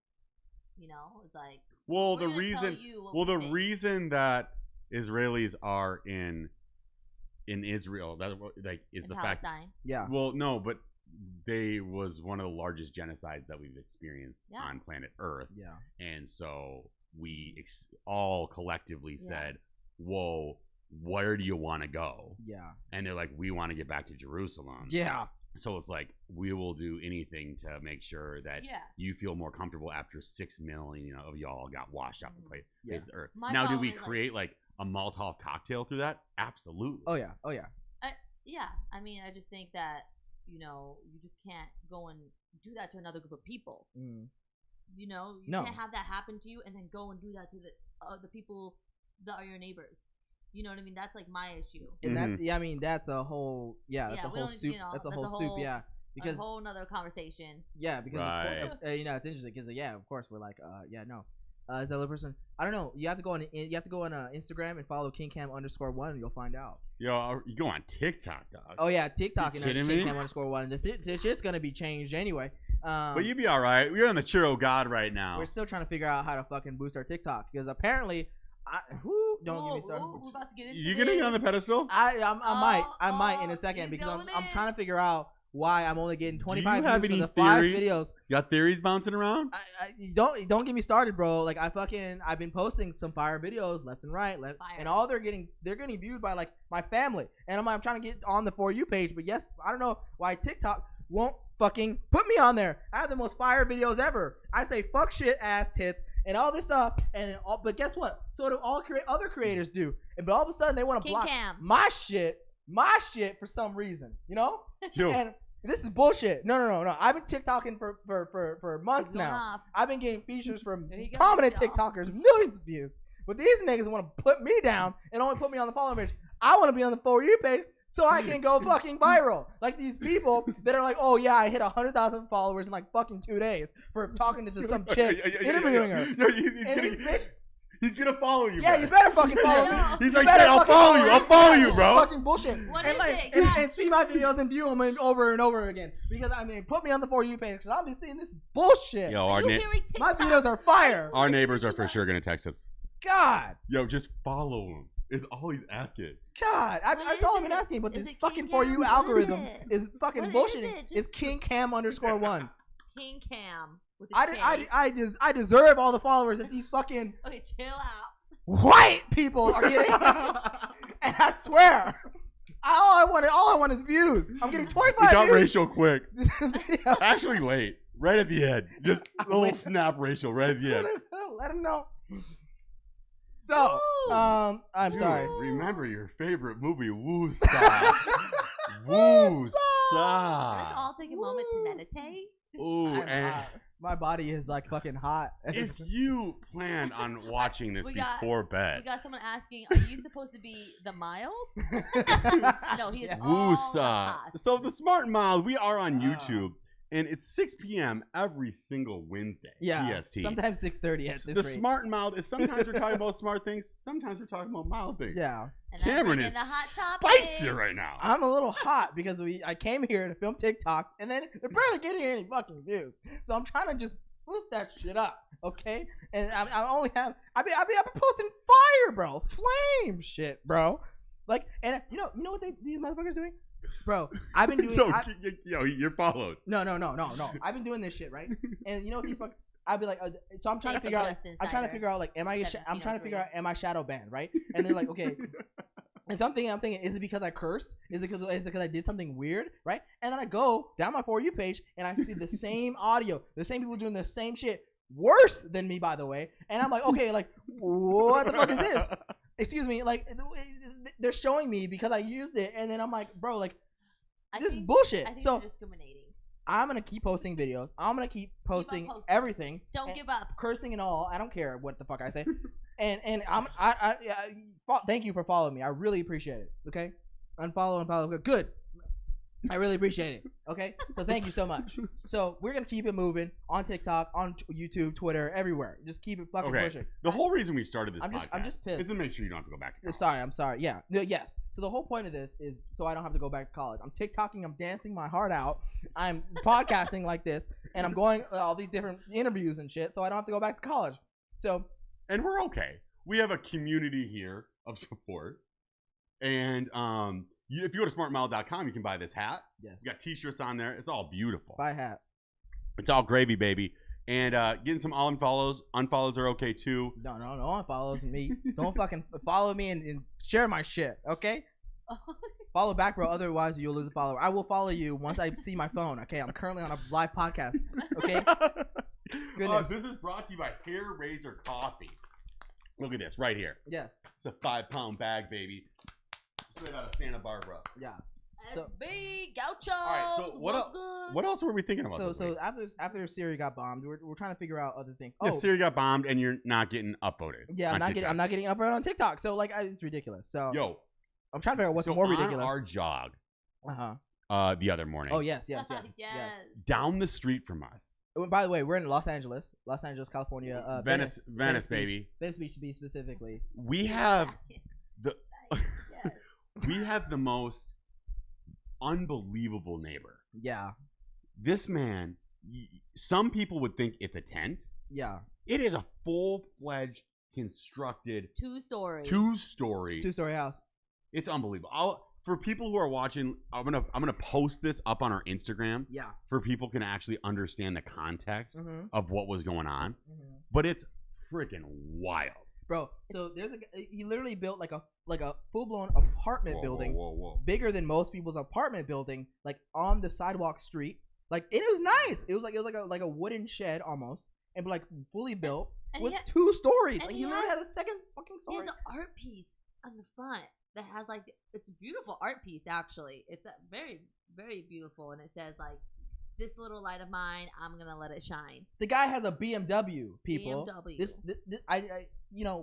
Speaker 3: It's like.
Speaker 1: Well, the reason that Israelis are in Israel, that is the fact.
Speaker 2: Yeah.
Speaker 1: Well, no, but they was one of the largest genocides that we've experienced on planet Earth.
Speaker 2: Yeah.
Speaker 1: And so we all collectively said, "Whoa, where do you want to go?"
Speaker 2: Yeah.
Speaker 1: And they're like, "We want to get back to Jerusalem."
Speaker 2: Yeah.
Speaker 1: So it's like, we will do anything to make sure that you feel more comfortable after 6 million of y'all got washed off the face of the earth. Now, do we create a Molotov cocktail through that? Absolutely.
Speaker 2: Oh yeah.
Speaker 3: Yeah. I mean, I just think that you just can't go and do that to another group of people. You can't have that happen to you and then go and do that to the people that are your neighbors. You know what I mean? That's my issue.
Speaker 2: And that's a whole that's a whole soup. That's a whole soup. Yeah. Because
Speaker 3: a whole nother conversation.
Speaker 2: Yeah, because it's interesting because of course we're like no. Is that other person? I don't know. You have to go on Instagram and follow KingCam_1 and you'll find out.
Speaker 1: Yo, you go on TikTok, dog.
Speaker 2: Oh yeah, TikTok and KingCam_1. The shit's gonna be changed anyway.
Speaker 1: But you be all right. We're on the Churro God right now.
Speaker 2: We're still trying to figure out how to fucking boost our TikTok because apparently, don't get me started.
Speaker 3: We're about to get into
Speaker 1: you gonna get on the pedestal?
Speaker 2: I might in a second because I'm trying to figure out why I'm only getting 25 views for the 5 videos.
Speaker 1: You got theories bouncing around?
Speaker 2: Don't get me started, bro. I've been posting some fire videos left and right, and all they're getting viewed by my family, and I'm trying to get on the For You page, but yes, I don't know why TikTok won't fucking put me on there. I have the most fire videos ever. I say fuck, shit, ass, tits, and all this stuff, but guess what? So do all other creators do. But all of a sudden they want to block my shit for some reason, you know? And this is bullshit. No. I've been TikToking for months now. I've been getting features from prominent TikTokers, millions of views. But these niggas want to put me down and only put me on the follow page. I want to be on the For You page so I can go fucking viral. Like these people that are like, oh yeah, I hit 100,000 followers in like fucking 2 days for talking to some chick, interviewing her.
Speaker 1: He's gonna follow you.
Speaker 2: Yeah, you better fucking follow me.
Speaker 1: He's like, I'll follow you. I'll follow you, bro.
Speaker 2: This is fucking bullshit.
Speaker 3: What
Speaker 2: and
Speaker 3: is
Speaker 2: like,
Speaker 3: it?
Speaker 2: and see my videos and view them over and over again because I mean, put me on the For You page because I'll be seeing this is bullshit.
Speaker 1: Yo,
Speaker 2: my videos are fire.
Speaker 1: Our neighbors are for sure gonna text us.
Speaker 2: God.
Speaker 1: Yo, just follow him. Is all he's asking.
Speaker 2: God, that's all I've been asking. But this fucking For You algorithm is fucking bullshitting. It's King Cam _1.
Speaker 3: King Cam.
Speaker 2: I deserve all the followers that these fucking
Speaker 3: okay, chill out.
Speaker 2: White people are getting. And I swear, all I want is views. I'm getting 25 views.
Speaker 1: We got racial quick. Actually, wait. Right at the end. Just a little snap racial right at the end.
Speaker 2: Let him know. So, I'm sorry.
Speaker 1: Remember your favorite movie, Woo-Saw. Woo-Saw.
Speaker 3: Let's all take a moment to meditate.
Speaker 1: Ooh, and
Speaker 2: my body is like fucking hot.
Speaker 1: If you plan on watching this before bed.
Speaker 3: We got someone asking, are you supposed to be the mild? No, he is
Speaker 1: Woo-Saw. So the Smart and Mild, we are on YouTube. And it's 6 p.m. every single Wednesday.
Speaker 2: Yeah,
Speaker 1: PST.
Speaker 2: Sometimes 6:30 at this
Speaker 1: The
Speaker 2: rate.
Speaker 1: Smart and Mild is sometimes we're talking about smart things, sometimes we're talking about mild things.
Speaker 2: Yeah.
Speaker 3: And
Speaker 1: Cameron is spicy right now.
Speaker 2: I'm a little hot because I came here to film TikTok, and then they're barely getting any fucking views. So I'm trying to just boost that shit up, okay? And I only have I've been posting fire, bro, flame shit, bro. Like, and you know what these motherfuckers doing? Bro, I've been doing.
Speaker 1: Yo, you're followed.
Speaker 2: No. I've been doing this shit, right? And you know what these fuck? I'd be like, so I'm trying to figure out. I'm trying to figure out like, am I shadow banned, right? And they're like, okay. And so I'm thinking, is it because I cursed? Is it because I did something weird, right? And then I go down my For You page and I see the same audio, the same people doing the same shit, worse than me, by the way. And I'm like, okay, like, what the fuck is this? Excuse me, like they're showing me because I used it, and then I'm like, bro, like this is bullshit.
Speaker 3: I think
Speaker 2: so
Speaker 3: you're discriminating.
Speaker 2: I'm gonna keep posting videos. I'm gonna keep posting everything.
Speaker 3: Don't give up.
Speaker 2: Cursing and all. I don't care what the fuck I say. and thank you for following me. I really appreciate it. Okay, unfollow. Good. I really appreciate it. Okay, so thank you so much. So we're gonna keep it moving on TikTok, on YouTube, Twitter, everywhere. Just keep it fucking pushing.
Speaker 1: The whole reason we started this podcast
Speaker 2: I'm just pissed.
Speaker 1: is to make sure you don't have to go back to college.
Speaker 2: I'm sorry. Yeah. Yes. So the whole point of this is so I don't have to go back to college. I'm TikToking. I'm dancing my heart out. I'm podcasting like this, and I'm going all these different interviews and shit, so I don't have to go back to college. So,
Speaker 1: and we're okay. We have a community here of support, and if you go to smartmile.com, you can buy this hat.
Speaker 2: Yes.
Speaker 1: You got t-shirts on there. It's all beautiful.
Speaker 2: Buy a hat.
Speaker 1: It's all gravy, baby. And getting some unfollows. Unfollows are okay, too.
Speaker 2: No unfollows me. Don't fucking follow me and share my shit, okay? Follow back, bro. Otherwise, you'll lose a follower. I will follow you once I see my phone, okay? I'm currently on a live podcast, okay? Goodness.
Speaker 1: This is brought to you by Hair Razor Coffee. Look at this right here.
Speaker 2: Yes.
Speaker 1: It's a 5-pound bag, baby. Straight out of Santa Barbara.
Speaker 2: Yeah.
Speaker 3: So big gaucho.
Speaker 1: All right. So what else were we thinking about?
Speaker 2: So after Siri got bombed, we're trying to figure out other things.
Speaker 1: Yeah, Siri got bombed, and you're not getting upvoted.
Speaker 2: Yeah, I'm not getting upvoted on TikTok. So like, it's ridiculous. So I'm trying to figure out what's more ridiculous.
Speaker 1: On our jog. The other morning.
Speaker 2: Oh yes.
Speaker 1: Down the street from us.
Speaker 2: By the way, we're in Los Angeles, California.
Speaker 1: Venice, baby.
Speaker 2: Venice Beach to be specifically.
Speaker 1: We have we have the most unbelievable neighbor.
Speaker 2: Yeah.
Speaker 1: This man, some people would think it's a tent.
Speaker 2: Yeah.
Speaker 1: It is a full-fledged constructed two-story
Speaker 2: house.
Speaker 1: It's unbelievable. For people who are watching, I'm gonna post this up on our Instagram.
Speaker 2: Yeah.
Speaker 1: For people can actually understand the context of what was going on. But it's freaking wild.
Speaker 2: Bro, so he literally built like a full-blown apartment building, bigger than most people's apartment building, like on the sidewalk street. Like, it was nice. It was like a wooden shed almost, and like fully built. with 2 stories. Like he literally has a second fucking story.
Speaker 3: He has an art piece on the front that has like it's a beautiful art piece. Actually, it's a very very beautiful, and it says like, "This little light of mine, I'm gonna let it shine."
Speaker 2: The guy has a BMW, people.
Speaker 3: BMW.
Speaker 2: This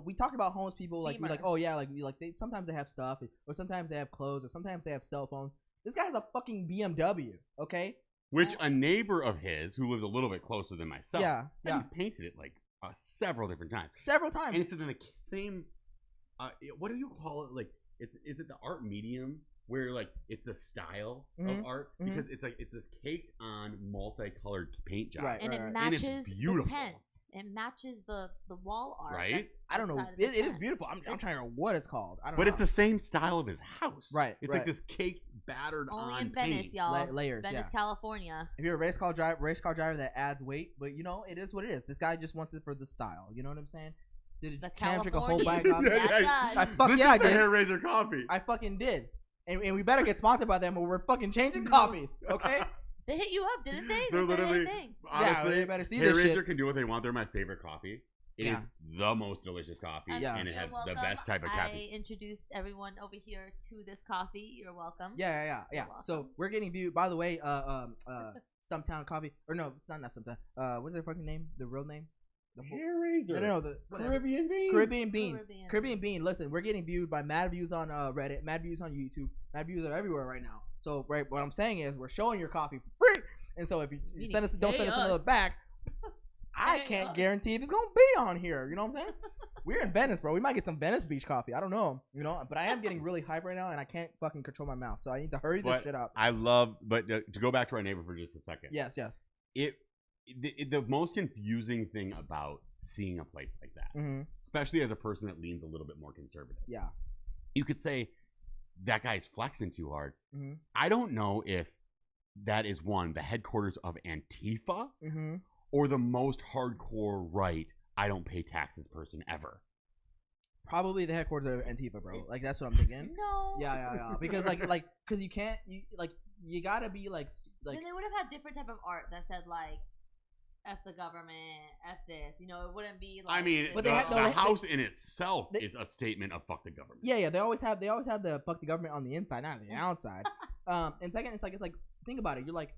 Speaker 2: we talked about homeless people like we're like, oh yeah, like they sometimes they have stuff, or sometimes they have clothes, or sometimes they have cell phones. This guy has a fucking BMW, okay?
Speaker 1: Which a neighbor of his who lives a little bit closer than myself,
Speaker 2: he's
Speaker 1: painted it like several different times.
Speaker 2: And
Speaker 1: it's in the same. What do you call it? Like, is it the art medium where like it's the style of art because it's like it's this caked on multicolored paint job,
Speaker 3: and it matches the tent. It matches the wall art,
Speaker 1: right?
Speaker 2: I don't know. It is beautiful. I'm trying to remember what it's called. I don't know.
Speaker 1: But it's the same style of his house,
Speaker 2: right?
Speaker 1: It's like this caked, battered
Speaker 3: only
Speaker 1: on
Speaker 3: in Venice,
Speaker 1: paint.
Speaker 3: y'all.
Speaker 2: Layers,
Speaker 3: Venice, California.
Speaker 2: If you're a race car driver that adds weight, but it is what it is. This guy just wants it for the style. You know what I'm saying? Did Cam drink a whole bag of coffee?
Speaker 1: I did. Hair Razor coffee.
Speaker 2: I fucking did. And we better get sponsored by them, or we're fucking changing coffees. Okay.
Speaker 3: They hit you up, didn't they?
Speaker 1: They're literally, honestly,
Speaker 2: they better see
Speaker 1: Hair
Speaker 2: this
Speaker 1: Razor
Speaker 2: shit.
Speaker 1: can do what they want. They're my favorite coffee. It is the most delicious coffee, and it has the best type of coffee.
Speaker 3: I introduced everyone over here to this coffee. You're welcome.
Speaker 2: Yeah. So we're getting viewed. By the way, Stumptown Coffee, or no, it's not Stumptown. What's their fucking name? The real name?
Speaker 1: Hair Razor.
Speaker 2: No, the
Speaker 1: Caribbean Bean.
Speaker 2: Caribbean Bean. Listen, we're getting viewed by mad views on Reddit, mad views on YouTube, mad views are everywhere right now. So what I'm saying is we're showing your coffee for free. And so if you don't send us another back, I can't guarantee if it's gonna be on here. You know what I'm saying? We're in Venice, bro. We might get some Venice Beach coffee. I don't know. But I am getting really hype right now, and I can't fucking control my mouth. So I need to hurry this shit up.
Speaker 1: To go back to our neighbor for just a second.
Speaker 2: Yes.
Speaker 1: The most confusing thing about seeing a place like that, especially as a person that leans a little bit more conservative.
Speaker 2: Yeah.
Speaker 1: You could say that guy's flexing too hard. I don't know if that is the headquarters of Antifa or the most hardcore right, I don't pay taxes person ever.
Speaker 2: Probably the headquarters of Antifa, bro. Like, that's what I'm thinking.
Speaker 3: No.
Speaker 2: Yeah. Because because you can't, you gotta be like.
Speaker 3: Then they would have had different type of art that said like, F the government, F this. It wouldn't be like.
Speaker 1: I mean,
Speaker 2: but
Speaker 1: the house in itself is a statement of fuck the government.
Speaker 2: Yeah. They always have the fuck the government on the inside, not on the outside. And second, it's like think about it. You're like,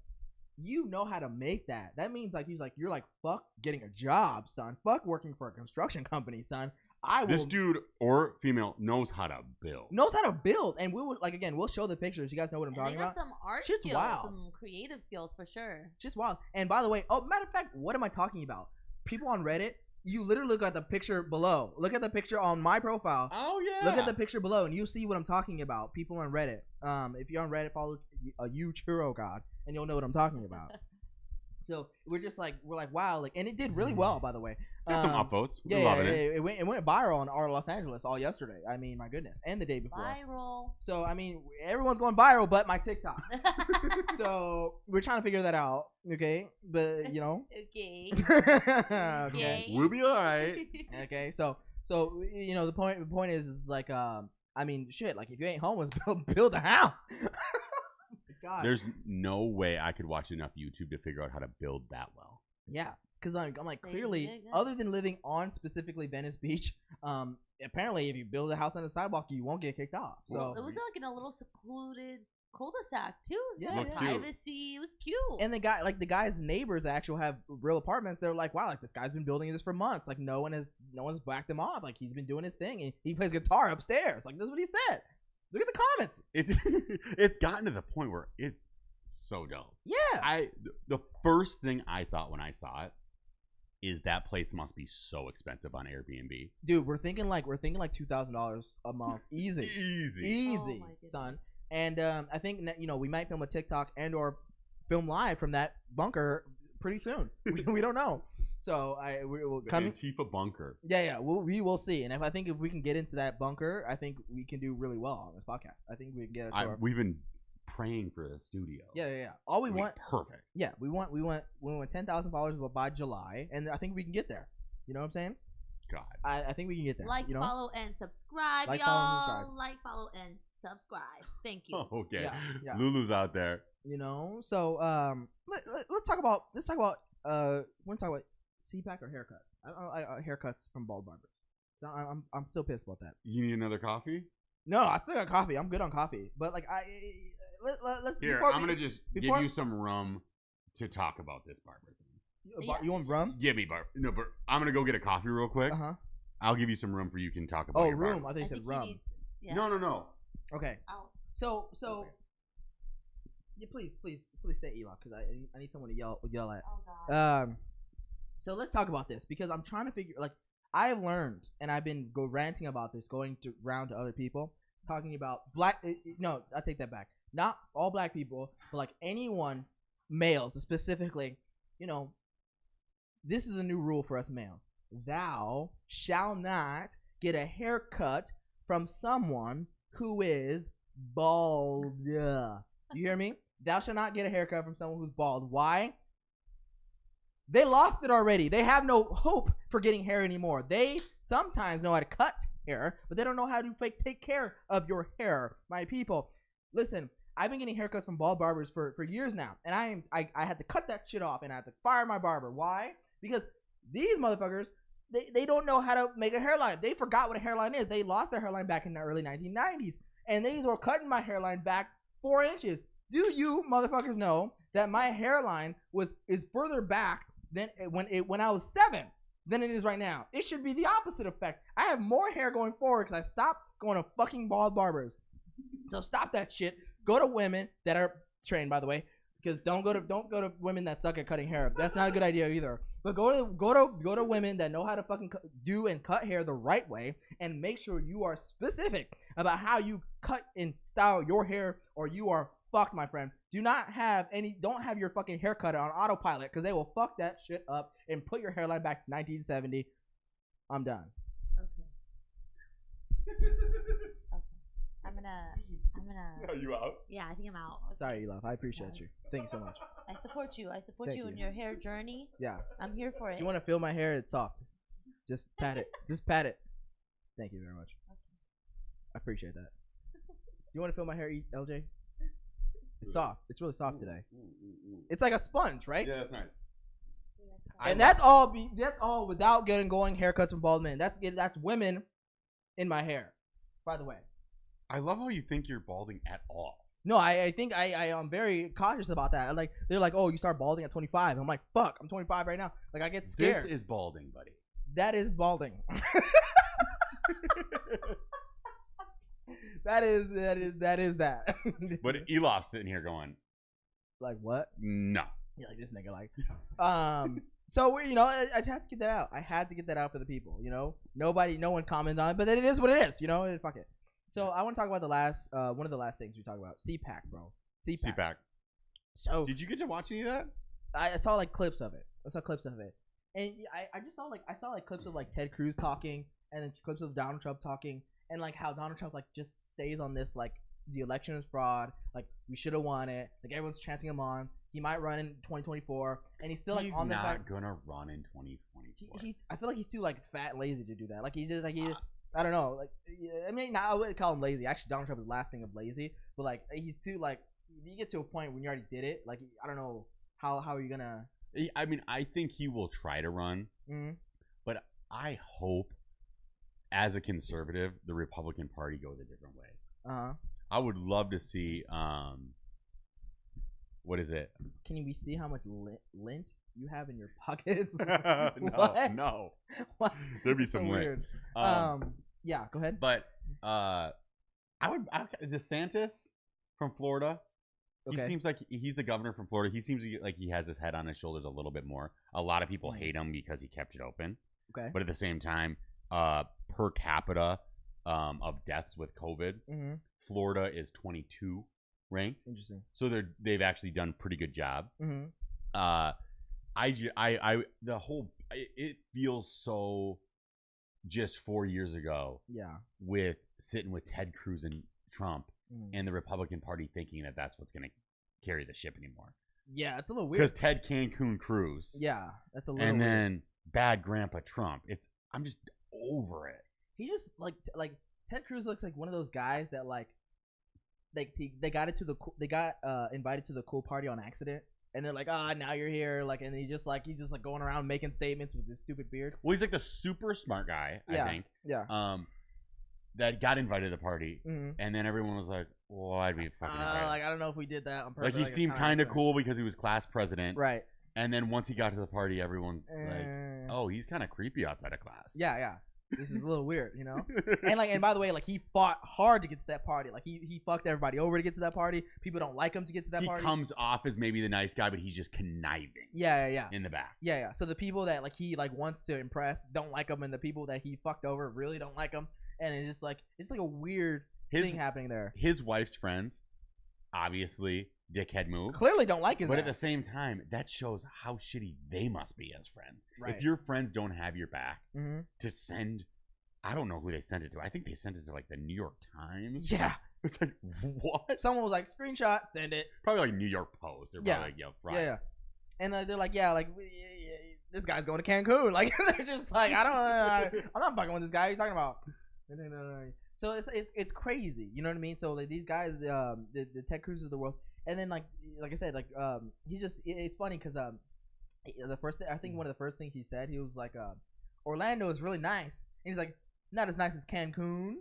Speaker 2: you know how to make that. That means you're like fuck getting a job, son. Fuck working for a construction company, son.
Speaker 1: This dude or female knows how to build.
Speaker 2: And we'll show the pictures. You guys know what I'm talking about.
Speaker 3: Some art
Speaker 2: Shit's
Speaker 3: skills,
Speaker 2: wild.
Speaker 3: some creative skills for sure.
Speaker 2: Just wild. And by the way, matter of fact, what am I talking about? People on Reddit, you literally look at the picture below. Look at the picture on my profile.
Speaker 1: Oh yeah.
Speaker 2: Look at the picture below, and you'll see what I'm talking about. People on Reddit. If you're on Reddit, follow a Churro God, and you'll know what I'm talking about. So we're like, wow, and it did really well, by the way.
Speaker 1: Got some upvotes.
Speaker 2: We're loving it. It went viral in our Los Angeles all yesterday. I mean, my goodness, and the day before.
Speaker 3: Viral.
Speaker 2: So I mean, everyone's going viral, but my TikTok. So we're trying to figure that out, okay? But
Speaker 3: okay.
Speaker 2: Okay.
Speaker 1: We'll be all right.
Speaker 2: Okay. So the point is like I mean, shit, like if you ain't homeless, build a house. God.
Speaker 1: There's no way I could watch enough YouTube to figure out how to build that well.
Speaker 2: Yeah, because I'm like, clearly, other than living on specifically Venice Beach, apparently if you build a house on the sidewalk, you won't get kicked off. So
Speaker 3: it was like in a little secluded cul-de-sac too.
Speaker 2: Yeah,
Speaker 3: privacy. It was cute.
Speaker 2: And the guy's neighbors that actually have real apartments, they're like, wow, like this guy's been building this for months. Like no one's backed him off. Like he's been doing his thing, and he plays guitar upstairs. Like that's what he said. Look at the comments.
Speaker 1: It's gotten to the point where it's so dumb.
Speaker 2: Yeah.
Speaker 1: The first thing I thought when I saw it is that place must be so expensive on Airbnb.
Speaker 2: Dude, we're thinking like $2,000 a month, easy,
Speaker 3: oh
Speaker 2: son. And I think we might film a TikTok and/or film live from that bunker pretty soon. We don't know. So we will come
Speaker 1: Antifa bunker.
Speaker 2: Yeah. We will see. And if we can get into that bunker, I think we can do really well on this podcast. I think we can get it.
Speaker 1: We've been praying for the studio.
Speaker 2: Yeah. All we want
Speaker 1: perfect.
Speaker 2: Yeah, we want 10,000 followers by July, and I think we can get there. You know what I'm saying?
Speaker 1: God.
Speaker 2: I think we can get there.
Speaker 3: Follow, and subscribe, y'all. Follow, and subscribe. Thank you.
Speaker 1: Oh, okay.
Speaker 2: Yeah.
Speaker 1: Lulu's out there.
Speaker 2: So let's talk about we're gonna talk about CPAC or haircuts. Haircuts from bald barbers. So I'm still pissed about that.
Speaker 1: You need another coffee?
Speaker 2: No, I still got coffee. I'm good on coffee. But like let's
Speaker 1: here. I'm gonna just give you some rum to talk about this barber thing.
Speaker 2: You want rum?
Speaker 1: Give me barber. No, but I'm gonna go get a coffee real quick. I'll give you some room for you can talk about.
Speaker 2: Oh,
Speaker 1: your
Speaker 2: room.
Speaker 1: barber.
Speaker 2: I thought you said rum.
Speaker 1: No.
Speaker 2: Okay. So yeah, please say Elon because I need someone to yell at.
Speaker 3: Oh God.
Speaker 2: So let's talk about this because I'm trying to figure like I've learned and I've been ranting about this, going around to other people, talking about black. No, I take that back. Not all black people, but like anyone, males specifically. You know, this is a new rule for us males. Thou shall not get a haircut from someone who is bald. You hear me? Thou shall not get a haircut from someone who's bald. Why? They lost it already. They have no hope for getting hair anymore. They sometimes know how to cut hair, but they don't know how to take care of your hair, my people. Listen, I've been getting haircuts from bald barbers for years now, and I had to cut that shit off, and I had to fire my barber. Why? Because these motherfuckers, they don't know how to make a hairline. They forgot what a hairline is. They lost their hairline back in the early 1990s, and they were cutting my hairline back 4 inches. Do you motherfuckers know that my hairline is further back than when I was 7 than it is right now? It should be the opposite effect. I have more hair going forward because I stopped going to fucking bald barbers. So stop that shit. Go to women that are trained, by the way, because don't go to women that suck at cutting hair. That's not a good idea either. But go to women that know how to fucking do and cut hair the right way, and make sure you are specific about how you cut and style your hair, or you are fucked, my friend. Don't have your fucking haircut on autopilot, because they will fuck that shit up and put your hairline back to 1970. I'm done.
Speaker 3: Okay. I'm gonna.
Speaker 1: Are you out?
Speaker 3: Yeah, I think I'm out.
Speaker 2: Sorry, Elon. I appreciate you. Thank you so much.
Speaker 3: I support you. I support you in your hair journey.
Speaker 2: Yeah.
Speaker 3: I'm here for it.
Speaker 2: Do you want to feel my hair? It's soft. Just pat it. Just pat it. Thank you very much. Okay. I appreciate that. You want to feel my hair, LJ? It's soft. It's really soft today. It's like a sponge, right?
Speaker 1: Yeah, that's nice.
Speaker 2: And that's all without going haircuts from bald men. That's women in my hair, by the way.
Speaker 1: I love how you think you're balding at all.
Speaker 2: No, I think I am very cautious about that. Like they're like, oh, you start balding at 25. I'm like, fuck, I'm 25 right now. Like I get scared.
Speaker 1: This is balding, buddy.
Speaker 2: That is balding. that is that.
Speaker 1: But Elof's sitting here going,
Speaker 2: like what?
Speaker 1: No.
Speaker 2: You're like this nigga, like. So I had to get that out. I had to get that out for the people. No one commented on it, but it is what it is. Fuck it. So I want to talk about one of the last things we talked about, CPAC, bro. CPAC. So
Speaker 1: did you get to watch any of that?
Speaker 2: I saw like clips of it. And I saw clips of like Ted Cruz talking, and then clips of Donald Trump talking, and like how Donald Trump like just stays on this like the election is fraud, like we should have won it, like everyone's chanting him on. He might run in 2024, and he's still like on the fact.
Speaker 1: He's not gonna run in 2024.
Speaker 2: I feel like he's too like fat and lazy to do that. Like he's just like I don't know. Like, I mean, I wouldn't call him lazy. Actually, Donald Trump is the last thing of lazy. But like, he's too like. If you get to a point when you already did it, like I don't know how are you gonna.
Speaker 1: I mean, I think he will try to run, but I hope, as a conservative, the Republican Party goes a different way. I would love to see. What is it?
Speaker 2: Can we see how much lint you have in your pockets?
Speaker 1: No. What? There'd be some lint.
Speaker 2: Yeah, go ahead.
Speaker 1: But DeSantis from Florida. Okay. He seems like he's the governor from Florida. He seems like he has his head on his shoulders a little bit more. A lot of people hate him because he kept it open.
Speaker 2: Okay.
Speaker 1: But at the same time, per capita of deaths with COVID, Florida is 22 ranked.
Speaker 2: Interesting.
Speaker 1: So they've actually done a pretty good job. It feels so just 4 years ago.
Speaker 2: Yeah.
Speaker 1: With sitting with Ted Cruz and Trump and the Republican Party thinking that that's what's going to carry the ship anymore.
Speaker 2: Yeah, it's a little weird.
Speaker 1: Because Ted Cancun Cruz.
Speaker 2: Yeah, that's a little
Speaker 1: and
Speaker 2: weird.
Speaker 1: then bad Grandpa Trump. I'm just over it.
Speaker 2: He just like Ted Cruz looks like one of those guys that like they got invited to the cool party on accident. And they're like, now you're here, like, and he's just like going around making statements with his stupid beard.
Speaker 1: Well, he's like the super smart guy, I think.
Speaker 2: Yeah.
Speaker 1: That got invited to the party, and then everyone was like, "Well, I'd be fucking
Speaker 2: like, I don't know if we did that on purpose."
Speaker 1: Like, he seemed kind of cool because he was class president,
Speaker 2: right?
Speaker 1: And then once he got to the party, everyone's like, "Oh, he's kind of creepy outside of class."
Speaker 2: Yeah. This is a little weird, you know. And by the way, like, he fought hard to get to that party. Like, he fucked everybody over to get to that party. People don't like him to get to that party.
Speaker 1: He comes off as maybe the nice guy, but he's just conniving.
Speaker 2: Yeah.
Speaker 1: In the back.
Speaker 2: Yeah. So the people that like he like wants to impress don't like him, and the people that he fucked over really don't like him. And it's like a weird thing happening there.
Speaker 1: His wife's friends, obviously, dickhead move.
Speaker 2: Clearly don't like his
Speaker 1: But
Speaker 2: ass.
Speaker 1: at the same time, that shows how shitty they must be as friends.
Speaker 2: Right.
Speaker 1: If your friends don't have your back to send, I don't know who they sent it to. I think they sent it to like the New York Times.
Speaker 2: Yeah.
Speaker 1: It's like, what?
Speaker 2: Someone was like, screenshot, send it.
Speaker 1: Probably like New York Post. They're probably like, yo, Friday.
Speaker 2: Yeah. And they're like, this guy's going to Cancun. Like, they're just like, I'm not fucking with this guy. What are you talking about? So it's crazy, you know what I mean? So like these guys, the Ted Cruz of the world, and then like I said, like he's just it's funny because the first thing, I think one of the first things he said, he was like, Orlando is really nice, and he's like, not as nice as Cancun.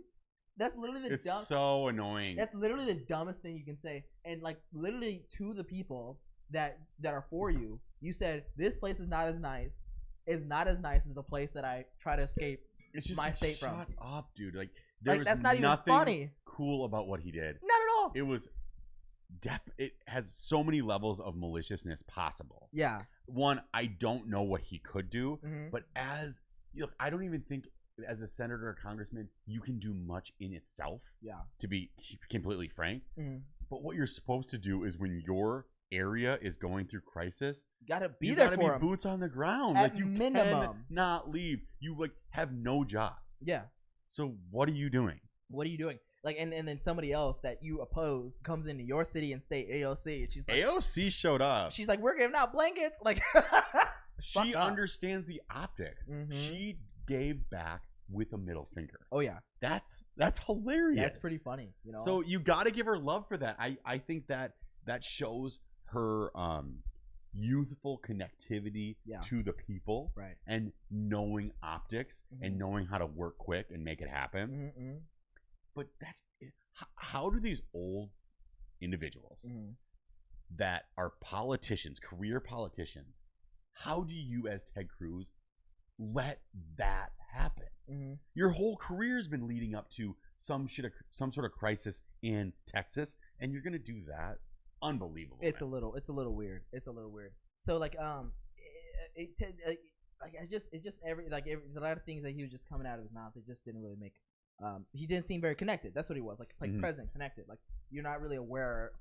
Speaker 2: That's literally the
Speaker 1: it's so annoying.
Speaker 2: That's literally the dumbest thing you can say, and like literally to the people that are for you, you said this place is not as nice. It's not as nice as the place that I try to escape.
Speaker 1: It's just
Speaker 2: my state
Speaker 1: shut
Speaker 2: from.
Speaker 1: up, dude. Like there was
Speaker 2: that's not even funny.
Speaker 1: Cool about what he did.
Speaker 2: Not at all.
Speaker 1: It was it has so many levels of maliciousness possible.
Speaker 2: Yeah.
Speaker 1: One, I don't know what he could do,
Speaker 2: Mm-hmm.
Speaker 1: but as look, I don't even think as a senator or congressman you can do much in itself.
Speaker 2: Yeah.
Speaker 1: To be completely frank.
Speaker 2: Mm-hmm.
Speaker 1: But what you're supposed to do is when your area is going through crisis,
Speaker 2: you gotta be
Speaker 1: boots on the ground.
Speaker 2: At
Speaker 1: like you
Speaker 2: minimum.
Speaker 1: cannot leave. You like have no jobs.
Speaker 2: Yeah.
Speaker 1: So what are you doing?
Speaker 2: What are you doing? Like and then somebody else that you oppose comes into your city and state, AOC, and she's like,
Speaker 1: AOC showed up.
Speaker 2: She's like, we're giving out blankets. Like
Speaker 1: she understands the optics.
Speaker 2: Mm-hmm.
Speaker 1: She gave back with a middle finger.
Speaker 2: Oh yeah.
Speaker 1: That's hilarious.
Speaker 2: That's pretty funny, you know.
Speaker 1: So you got to give her love for that. I think that shows her youthful connectivity to the people,
Speaker 2: right? And
Speaker 1: knowing optics and knowing how to work quick and make it happen.
Speaker 2: Mm-hmm.
Speaker 1: But how do these old individuals that are politicians, career politicians, how do you as Ted Cruz let that happen? Your whole career has been leading up to some sort of crisis in Texas, and you're gonna do that? Unbelievable.
Speaker 2: It's a little weird. So like it's just a lot of things that he was just coming out of his mouth. It just didn't really make. He didn't seem very connected. That's what he was like present, connected. Like you're not really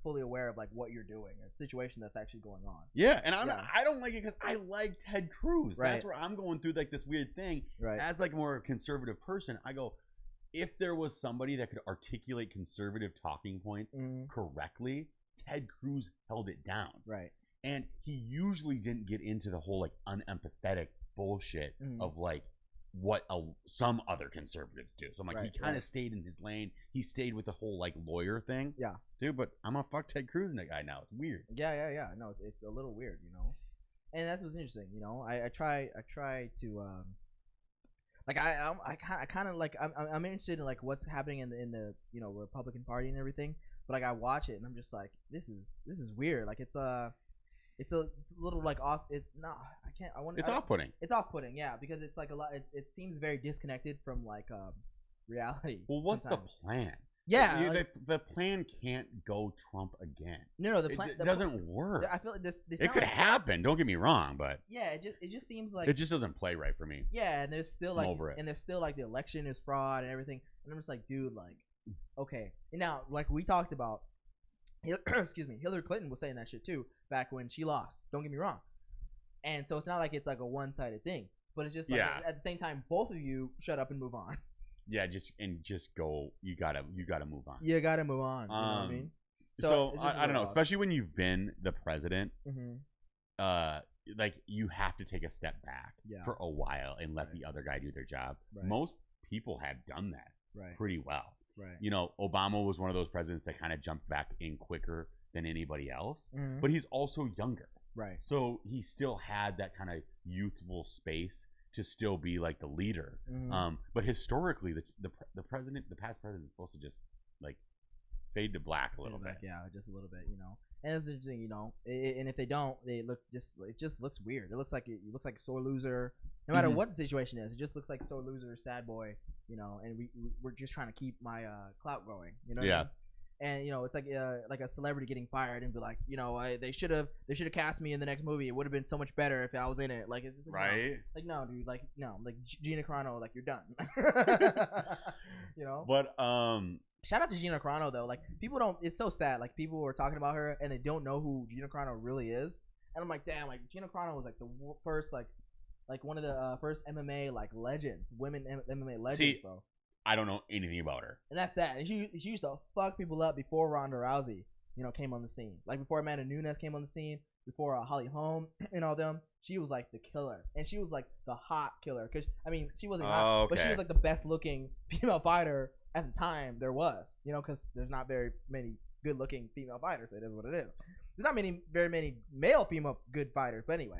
Speaker 2: fully aware of like what you're doing, a situation that's actually going on.
Speaker 1: Yeah, and I don't like it because I like Ted Cruz. Right. That's where I'm going through like this weird thing.
Speaker 2: Right.
Speaker 1: As like more conservative person, I go, if there was somebody that could articulate conservative talking points correctly, Ted Cruz held it down.
Speaker 2: Right.
Speaker 1: And he usually didn't get into the whole like unempathetic bullshit of like what some other conservatives do. So I'm like, he kind of stayed in his lane. He stayed with the whole like lawyer thing.
Speaker 2: Yeah. Dude,
Speaker 1: but I'm gonna fuck Ted Cruz and that guy now. It's weird.
Speaker 2: Yeah. No, it's a little weird, you know. And that's what's interesting, you know. I try to like I kind of like I'm interested in like what's happening in the you know Republican Party and everything. But like I watch it and I'm just like, this is weird. Like it's a little like off. It's off-putting. It's off-putting, yeah, because it's like a lot. It seems very disconnected from like reality.
Speaker 1: Well, what's
Speaker 2: sometimes.
Speaker 1: the plan?
Speaker 2: Yeah,
Speaker 1: the plan can't go Trump again.
Speaker 2: No, the plan
Speaker 1: it doesn't work.
Speaker 2: I feel like this.
Speaker 1: It could happen. Don't get me wrong, but
Speaker 2: yeah, it just seems like
Speaker 1: it just doesn't play right for me.
Speaker 2: Yeah, and there's still like
Speaker 1: over it.
Speaker 2: And there's still like the election is fraud and everything, and I'm just like, dude, like, okay. And now, like we talked about, excuse me, Hillary Clinton was saying that shit too back when she lost. Don't get me wrong. And so it's not like it's like a one-sided thing, but it's just like at the same time, both of you shut up and move on.
Speaker 1: Yeah, just go. You gotta move on.
Speaker 2: You gotta move on. You know what I mean?
Speaker 1: So I don't know, especially when you've been the president. Like you have to take a step back for a while and let the other guy do their job. Right. Most people have done that pretty well. Right. You know, Obama was one of those presidents that kind of jumped back in quicker than anybody else, but he's also younger.
Speaker 2: Right.
Speaker 1: So he still had that kind of youthful space to still be like the leader. But historically, the president, the past president, is supposed to just like fade to black a little bit.
Speaker 2: Yeah, just a little bit, you know. And it's interesting, you know. And if they don't, it just looks weird. It looks like sore loser. No matter what the situation is, it just looks like sore loser, sad boy, you know. And we're just trying to keep my clout going, you know.
Speaker 1: Yeah.
Speaker 2: And you know, it's like a celebrity getting fired and be like, you know, they should have cast me in the next movie. It would have been so much better if I was in it. Like, it's just like,
Speaker 1: right?
Speaker 2: No, dude, like no, like Gina Carano, like you're done. You know.
Speaker 1: But
Speaker 2: shout out to Gina Carano though. Like people don't. It's so sad. Like people were talking about her and they don't know who Gina Carano really is. And I'm like, damn, like Gina Carano was like the first like one of the first MMA like legends, women MMA legends, bro.
Speaker 1: I don't know anything about her.
Speaker 2: And that's sad. And she used to fuck people up before Ronda Rousey, you know, came on the scene. Like before Amanda Nunes came on the scene, before Holly Holm and all them, she was like the killer. And she was like the hot killer. Because, I mean, she wasn't hot, but she was like the best looking female fighter at the time there was. You know, because there's not very many good looking female fighters. It is what it is. There's not very many male female good fighters. But anyway.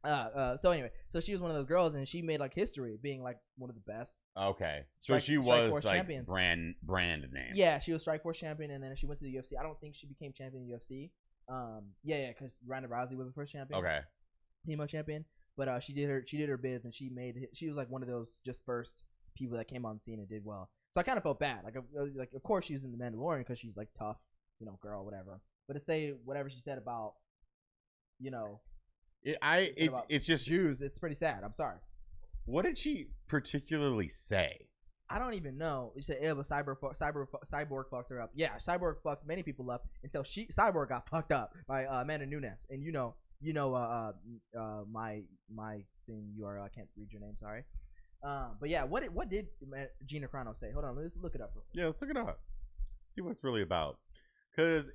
Speaker 2: So she was one of those girls, and she made like history being like one of the best.
Speaker 1: Okay, so she was like champions. brand name.
Speaker 2: Yeah, she was Strikeforce champion, and then she went to the UFC. I don't think she became champion in the UFC. Yeah, because Ronda Rousey was the first champion.
Speaker 1: Okay,
Speaker 2: female champion, but she did her bids, and she was like one of those just first people that came on the scene and did well. So I kind of felt bad. Like of course she was in the Mandalorian because she's like tough, you know, girl, whatever. But to say whatever she said about, you know.
Speaker 1: It's just
Speaker 2: Jews. It's pretty sad. I'm sorry.
Speaker 1: What did she particularly say?
Speaker 2: I don't even know. You said Cyborg fucked her up. Yeah, Cyborg fucked many people up until Cyborg got fucked up by Amanda Nunes. And my senor, I can't read your name. Sorry. But yeah, what did Gina Carano say? Hold on, let's look it up.
Speaker 1: Yeah, let's look it up. See what it's really about. Because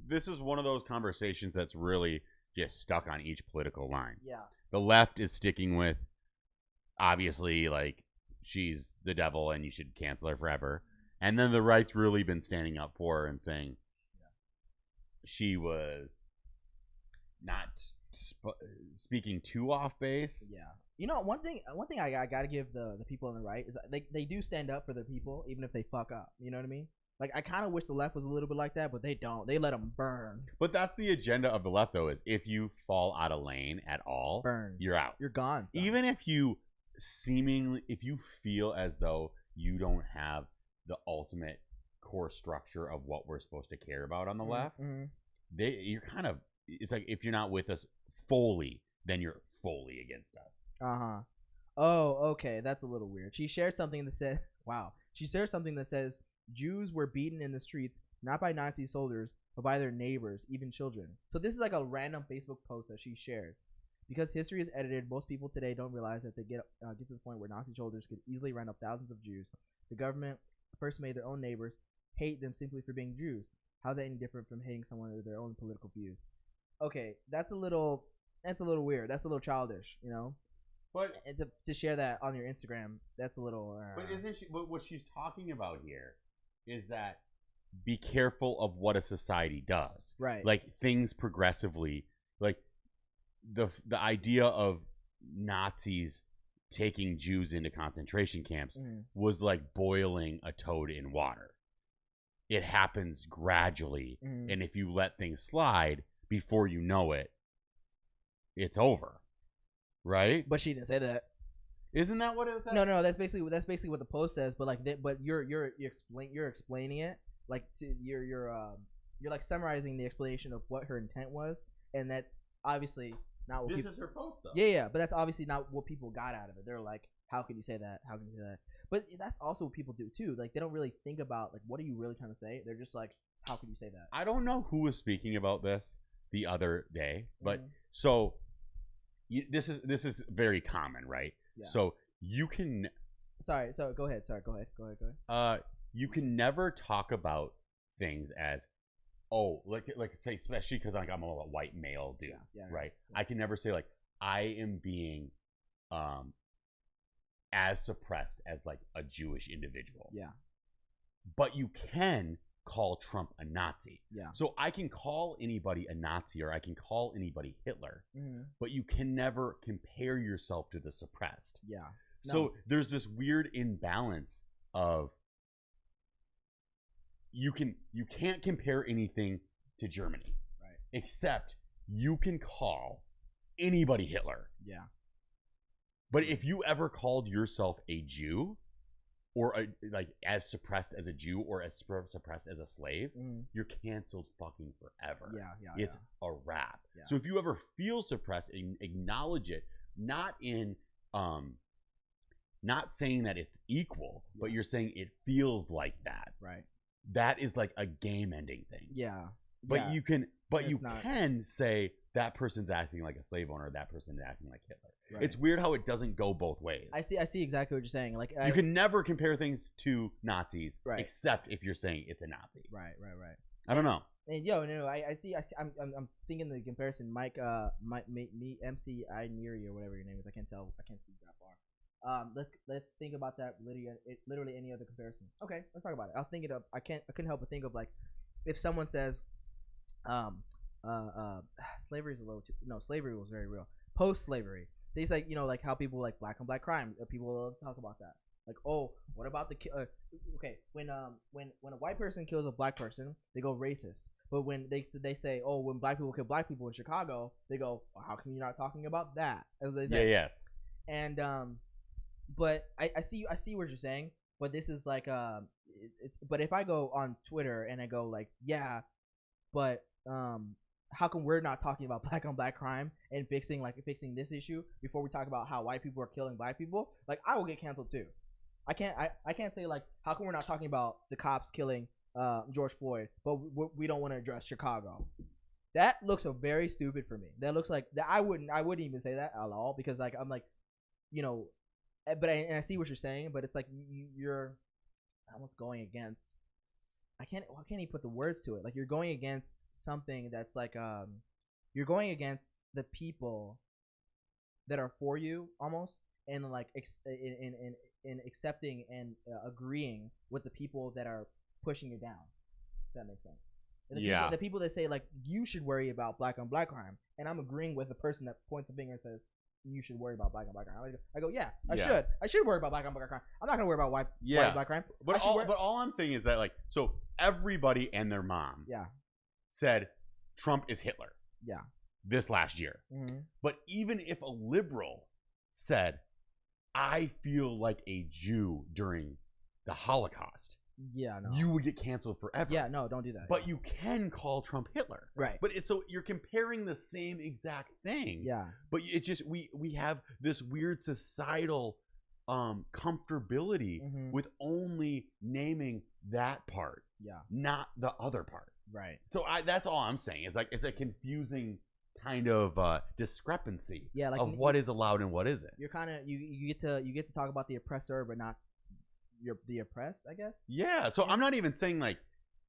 Speaker 1: this is one of those conversations that's really just stuck on each political line.
Speaker 2: Yeah.
Speaker 1: The left is sticking with, obviously, like, she's the devil and you should cancel her forever. And then the right's really been standing up for her and saying she was not speaking too off base.
Speaker 2: Yeah. You know, one thing I got to give the people on the right is they do stand up for the people even if they fuck up. You know what I mean? Like, I kind of wish the left was a little bit like that, but they don't. They let them burn.
Speaker 1: But that's the agenda of the left, though, is if you fall out of lane at all,
Speaker 2: burn.
Speaker 1: You're out.
Speaker 2: You're gone. Son.
Speaker 1: Even if you feel as though you don't have the ultimate core structure of what we're supposed to care about on the left, you're kind of, it's like if you're not with us fully, then you're fully against us.
Speaker 2: Uh-huh. Oh, okay. That's a little weird. She shared something that said, Jews were beaten in the streets, not by Nazi soldiers, but by their neighbors, even children. So this is like a random Facebook post that she shared. Because history is edited, most people today don't realize that they get to the point where Nazi soldiers could easily round up thousands of Jews. The government first made their own neighbors hate them simply for being Jews. How's that any different from hating someone with their own political views? Okay, that's a little weird. That's a little childish, you know?
Speaker 1: But
Speaker 2: to share that on your Instagram, that's a little...
Speaker 1: But isn't she... But what she's talking about here is that be careful of what a society does.
Speaker 2: Right.
Speaker 1: Like, things progressively... Like, the idea of Nazis taking Jews into concentration camps was like boiling a toad in water. It happens gradually, and if you let things slide, before you know it, it's over. Right?
Speaker 2: But she didn't say that.
Speaker 1: Isn't that what it says?
Speaker 2: No. That's basically what the post says. But like, you're explaining it like you're like summarizing the explanation of what her intent was, and that's obviously not what.
Speaker 1: This is her post, though.
Speaker 2: Yeah, but that's obviously not what people got out of it. They're like, how can you say that? How can you say that? But that's also what people do too. Like, they don't really think about like, what are you really trying to say? They're just like, how can you say that?
Speaker 1: I don't know who was speaking about this the other day, but so. This is very common, right? Yeah. So you can.
Speaker 2: Sorry. So go ahead. Go ahead.
Speaker 1: You can never talk about things as, like say, especially because like I'm a white male dude, right? Yeah. I can never say like I am being, as suppressed as like a Jewish individual.
Speaker 2: Yeah.
Speaker 1: But you can call Trump a Nazi.
Speaker 2: Yeah.
Speaker 1: So I can call anybody a Nazi or I can call anybody Hitler, but you can never compare yourself to the suppressed.
Speaker 2: Yeah. No.
Speaker 1: So there's this weird imbalance of you can't compare anything to Germany.
Speaker 2: Right.
Speaker 1: Except you can call anybody Hitler.
Speaker 2: Yeah.
Speaker 1: But if you ever called yourself a Jew, or as suppressed as a Jew, or as suppressed as a slave, you're canceled fucking forever. It's a wrap. Yeah. So if you ever feel suppressed, acknowledge it, not saying that it's equal, but you're saying it feels like that.
Speaker 2: Right.
Speaker 1: That is like a game-ending thing.
Speaker 2: Yeah.
Speaker 1: But you can say that person's acting like a slave owner, that person's acting like Hitler. Right. It's weird how it doesn't go both ways.
Speaker 2: I see exactly what you're saying. Like
Speaker 1: you can never compare things to Nazis, except if you're saying it's a Nazi.
Speaker 2: Right.
Speaker 1: I don't know.
Speaker 2: And I see. I'm thinking the comparison. Mike, MCI Neary or whatever your name is. I can't see that far. Let's think about that. Literally any other comparison. Okay, let's talk about it. I was thinking of. I couldn't help but think of like, if someone says, slavery is a little too. No, slavery was very real. Post-slavery. So he's like, like how people like black on black crime. People love to talk about that. Like, oh, what about the okay? When a white person kills a black person, they go racist. But when they say, oh, when black people kill black people in Chicago, they go, well, how come you're not talking about that? As they say.
Speaker 1: Yeah. Yes.
Speaker 2: And but I see what you're saying. But this is like but if I go on Twitter and I go like, yeah, but how come we're not talking about black on black crime and fixing this issue before we talk about how white people are killing black people? Like, I will get canceled too. I can't say like, how come we're not talking about the cops killing George Floyd, but we don't want to address Chicago? That looks very stupid for me. That looks like that. I wouldn't even say that at all, because like I'm like, but I see what you're saying, but it's like you're almost going against. I can't even put the words to it. Like, you're going against something that's like you're going against the people that are for you almost, and like in accepting and agreeing with the people that are pushing you down. If that makes sense. And the people that say like you should worry about black on black crime, and I'm agreeing with the person that points the finger and says you should worry about black on black crime. I go, I should worry about black on black crime. I'm not gonna worry about white on black crime.
Speaker 1: But all I'm saying is that, like, so everybody and their mom said Trump is Hitler.
Speaker 2: Yeah.
Speaker 1: This last year. Mm-hmm. But even if a liberal said, I feel like a Jew during the Holocaust, you would get canceled forever.
Speaker 2: Yeah, no, don't do that.
Speaker 1: But you can call Trump Hitler.
Speaker 2: Right.
Speaker 1: But so you're comparing the same exact thing.
Speaker 2: Yeah.
Speaker 1: But it's just we have this weird societal comfortability with only naming that part. Yeah. Not the other part.
Speaker 2: Right.
Speaker 1: So that's all I'm saying. Is like it's a confusing kind of discrepancy of what is allowed and what isn't.
Speaker 2: You're kind of you get to talk about the oppressor, but not the oppressed, I guess.
Speaker 1: Yeah. So I'm not even saying like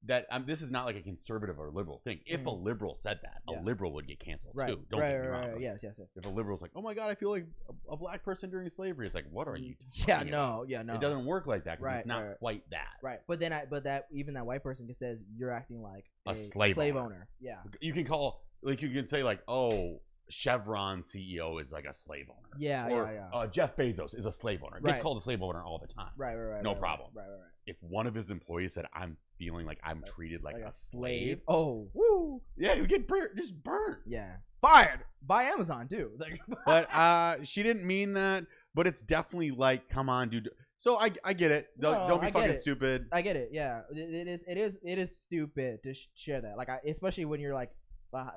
Speaker 1: that. This is not like a conservative or liberal thing. If a liberal said that, a liberal would get canceled too. Don't get me wrong.
Speaker 2: Yes.
Speaker 1: If a liberal's like, oh my god, I feel like a black person during slavery, it's like, what are you?
Speaker 2: No. It
Speaker 1: doesn't work like that because it's not quite that.
Speaker 2: Right. But that even that white person says you're acting like
Speaker 1: a slave
Speaker 2: owner. Yeah.
Speaker 1: You can call you can say like, oh, Chevron CEO is like a slave owner.
Speaker 2: Yeah.
Speaker 1: Jeff Bezos is a slave owner. Gets called a slave owner all the time.
Speaker 2: Right.
Speaker 1: No problem.
Speaker 2: Right.
Speaker 1: If one of his employees said, I'm feeling like I'm treated like a slave.
Speaker 2: Oh, woo.
Speaker 1: Yeah, you get just burnt.
Speaker 2: Yeah. Fired by Amazon too.
Speaker 1: But she didn't mean that. But it's definitely like, come on, dude. So I get it. Don't be fucking stupid.
Speaker 2: I get it. Yeah, it is stupid to share that. Like, especially when you're like,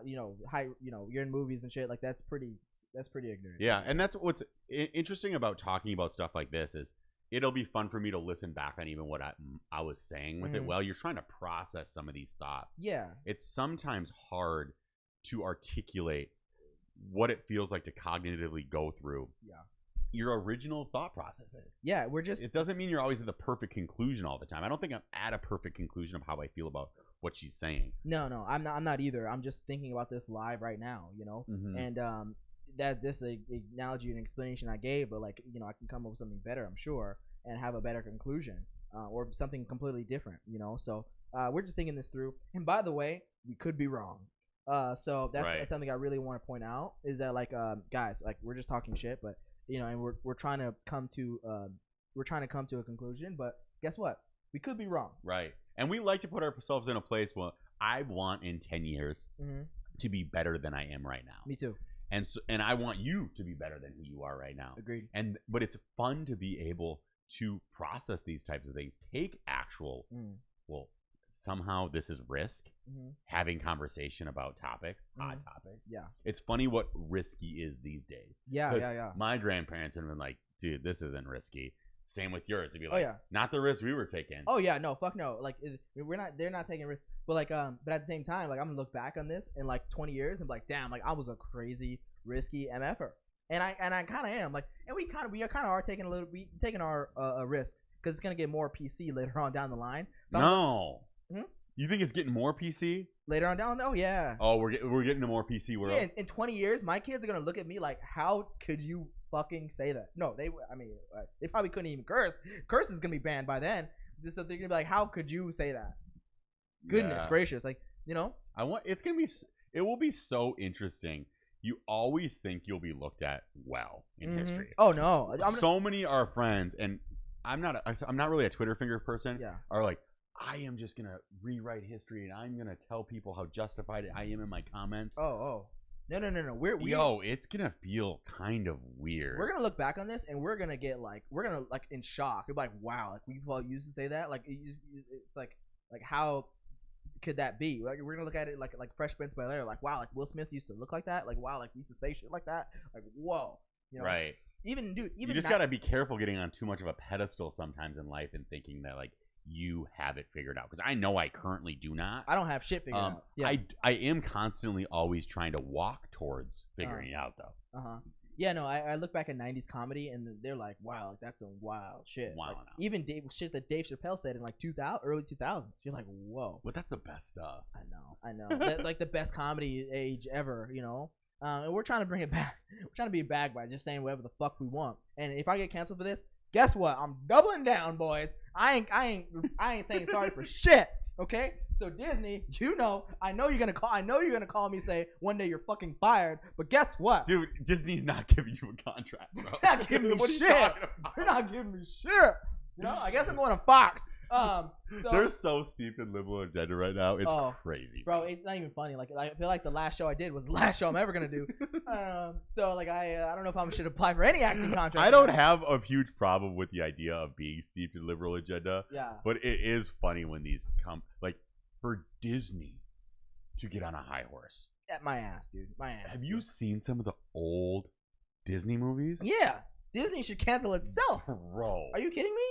Speaker 2: you're in movies and shit. Like, that's pretty ignorant.
Speaker 1: Yeah, and that's what's interesting about talking about stuff like this is it'll be fun for me to listen back on even what I was saying with it while you're trying to process some of these thoughts.
Speaker 2: Yeah, it's
Speaker 1: sometimes hard to articulate what it feels like to cognitively go through. Yeah. Your original thought processes.
Speaker 2: Yeah, it
Speaker 1: doesn't mean you're always at the perfect conclusion all the time. I don't think I'm at a perfect conclusion of how I feel about what she's saying.
Speaker 2: No, I'm not either. I'm just thinking about this live right now, and that's just an analogy and explanation I gave, but like, I can come up with something better, I'm sure, and have a better conclusion, or something completely different, so We're just thinking this through. And by the way, we could be wrong. So that's something I really want to point out is that like guys, like we're just talking shit, but and we're trying to come to a conclusion. But guess what? We could be wrong.
Speaker 1: Right. And we like to put ourselves in a place where I want in 10 years to be better than I am right now.
Speaker 2: Me too.
Speaker 1: And I want you to be better than who you are right now.
Speaker 2: Agreed.
Speaker 1: But it's fun to be able to process these types of things. Take actual somehow this is risk. Having conversation about topics, hot topics.
Speaker 2: Yeah.
Speaker 1: It's funny what risky is these days.
Speaker 2: Yeah.
Speaker 1: My grandparents would have been like, dude, this isn't risky. Same with yours. It'd be like, not the risk we were taking.
Speaker 2: Oh yeah, no, fuck no. Like they're not taking risks. But like, but at the same time, like I'm gonna look back on this in like 20 years and be like, damn, like I was a crazy risky MFer, and I kind of am. Like, and we kind of are taking our risk because it's gonna get more PC later on down the line. So
Speaker 1: you think it's getting more PC
Speaker 2: later on down? Oh yeah.
Speaker 1: Oh, we're getting to more PC world.
Speaker 2: Yeah, in 20 years, my kids are gonna look at me like, how could you fucking say that? No, they probably couldn't even curse. Curse is gonna be banned by then. So they're gonna be like, how could you say that? Goodness gracious, like
Speaker 1: it will be so interesting. You always think you'll be looked at well in history.
Speaker 2: Oh no,
Speaker 1: so many of our friends, and I'm not really a Twitter finger person.
Speaker 2: Yeah,
Speaker 1: are like, I am just gonna rewrite history, and I'm gonna tell people how justified I am in my comments.
Speaker 2: No.
Speaker 1: It's gonna feel kind of weird.
Speaker 2: We're gonna look back on this, and we're gonna in shock. We're like, wow, like we all used to say that. Like it's like how could that be? Like we're gonna look at it like Fresh Prince of Bel-Air. Like wow, like Will Smith used to look like that. Like wow, like he used to say shit like that. Like whoa,
Speaker 1: right?
Speaker 2: Even
Speaker 1: you just gotta be careful getting on too much of a pedestal sometimes in life and thinking that like you have it figured out, because I know I currently do not.
Speaker 2: I don't have shit figured out. Yeah.
Speaker 1: I am constantly always trying to walk towards figuring it out though.
Speaker 2: Yeah, no, I look back at 90s comedy and they're like, wow, like that's some wild shit.
Speaker 1: Wow.
Speaker 2: Like, even shit that Dave Chappelle said in like early 2000s. You're like, whoa.
Speaker 1: But that's the best stuff.
Speaker 2: I know. Like the best comedy age ever, And we're trying to bring it back. We're trying to be back by just saying whatever the fuck we want. And if I get canceled for this, guess what? I'm doubling down, boys. I ain't saying sorry for shit. Okay, so Disney, I know you're gonna call me, say one day you're fucking fired, but guess what,
Speaker 1: dude? Disney's not giving you a contract, bro.
Speaker 2: They're not giving me shit. They're not giving me shit. I guess I'm going to Fox. So
Speaker 1: they're so steep in liberal agenda right now. It's crazy,
Speaker 2: bro. It's not even funny. Like I feel like the last show I did was the last show I'm ever gonna do. So like I don't know if I should apply for any acting contract.
Speaker 1: I don't have a huge problem with the idea of being steeped in liberal agenda.
Speaker 2: Yeah.
Speaker 1: But it is funny when these come, like for Disney to get on a high horse.
Speaker 2: At my ass, dude. My ass.
Speaker 1: Have you seen some of the old Disney movies?
Speaker 2: Yeah. Disney should cancel itself.
Speaker 1: Bro.
Speaker 2: Are you kidding me?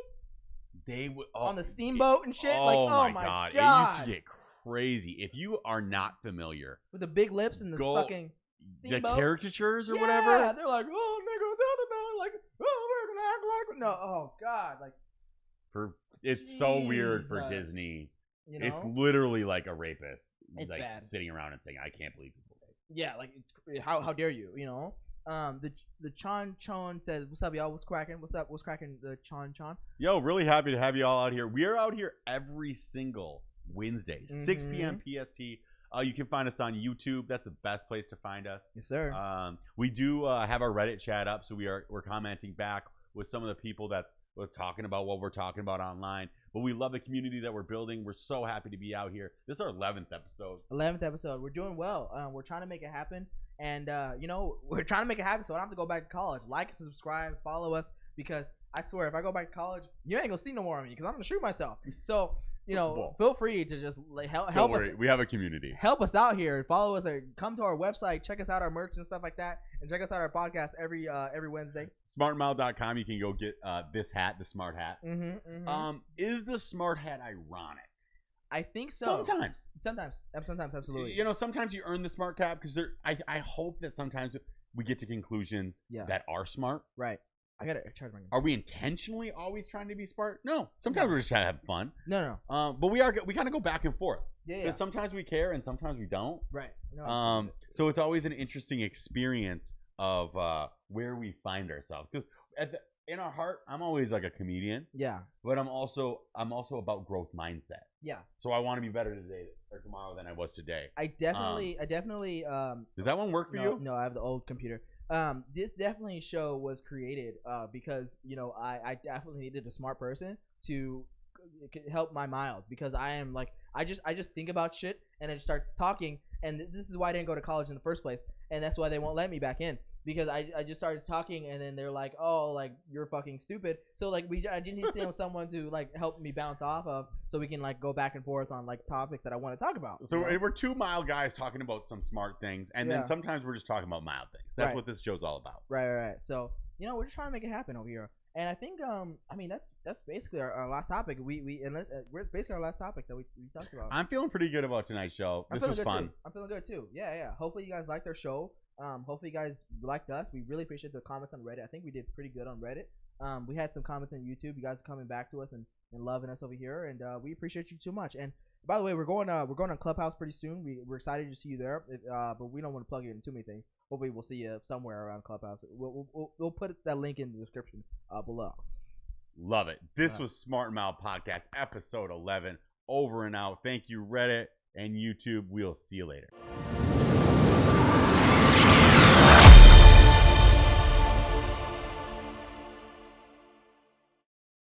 Speaker 1: They would
Speaker 2: on the steamboat and shit.
Speaker 1: Oh my god, it used to get crazy. If you are not familiar
Speaker 2: with the big lips and the fucking steamboat,
Speaker 1: the caricatures or whatever,
Speaker 2: they're like, oh nigga, like, oh, we're gonna act like no, oh god, like,
Speaker 1: it's so weird for Disney. It's literally like a rapist,
Speaker 2: it's
Speaker 1: like
Speaker 2: bad.
Speaker 1: Sitting around and saying, "I can't believe people."
Speaker 2: Yeah, like it's how dare you, The Chon says, "What's up, y'all? What's cracking? What's up? What's cracking?" The Chon.
Speaker 1: Yo, really happy to have you all out here. We are out here every single Wednesday, 6 p.m. PST. You can find us on YouTube. That's the best place to find us.
Speaker 2: Yes, sir.
Speaker 1: We do have our Reddit chat up, so we're commenting back with some of the people that we're talking about what we're talking about online. But we love the community that we're building. We're so happy to be out here. This is our 11th episode.
Speaker 2: 11th episode. We're doing well. We're trying to make it happen. And, we're trying to make it happen so I don't have to go back to college. Like and subscribe. Follow us. Because I swear, if I go back to college, you ain't going to see no more of me because I'm going to shoot myself. So, feel free to just help us.
Speaker 1: We have a community.
Speaker 2: Help us out here. Follow us. Come to our website. Check us out, our merch and stuff like that. And check us out our podcast every Wednesday.
Speaker 1: Smartmouth.com. You can go get this hat, the smart hat. Is the smart hat ironic?
Speaker 2: I think so.
Speaker 1: Sometimes,
Speaker 2: absolutely.
Speaker 1: Sometimes you earn the smart cap because I hope that sometimes we get to conclusions that are smart.
Speaker 2: Right. I gotta charge my.
Speaker 1: Are we intentionally always trying to be smart? No. Sometimes we're just trying to have fun.
Speaker 2: No.
Speaker 1: But we kind of go back and forth.
Speaker 2: Yeah.
Speaker 1: Because sometimes we care and sometimes we don't.
Speaker 2: Right. No,
Speaker 1: so it's always an interesting experience of where we find ourselves. Because in our heart, I'm always like a comedian.
Speaker 2: Yeah.
Speaker 1: But I'm also about growth mindset.
Speaker 2: Yeah.
Speaker 1: So I want to be better today or tomorrow than I was today.
Speaker 2: I definitely.
Speaker 1: Does that one work for you?
Speaker 2: No, I have the old computer. This definitely show was created because I definitely needed a smart person to help my mild, because I am like I just think about shit and it starts talking, and this is why I didn't go to college in the first place, and that's why they won't let me back in, because I just started talking, and then they're like, oh, like you're fucking stupid. So like I just need someone to like help me bounce off of, so we can like go back and forth on like topics that I want to talk about.
Speaker 1: So we're two mild guys talking about some smart things, and then sometimes we're just talking about mild things. That's what this show's all about.
Speaker 2: Right. So we're just trying to make it happen over here. And I think, that's basically our last topic. It's basically our last topic that we talked about.
Speaker 1: I'm feeling pretty good about tonight's show. This was fun.
Speaker 2: I'm feeling good too. Yeah. Hopefully you guys liked our show. Hopefully you guys liked us. We really appreciate the comments on Reddit. I think we did pretty good on Reddit. We had some comments on YouTube. You guys are coming back to us and loving us over here, and we appreciate you too much. And by the way, we're going on Clubhouse pretty soon. We're excited to see you there. But we don't want to plug in too many things. Hopefully, we'll see you somewhere around Clubhouse. We'll put that link in the description below.
Speaker 1: Love it. This was Smart and Mild Podcast, episode 11. Over and out. Thank you, Reddit and YouTube. We'll see you later.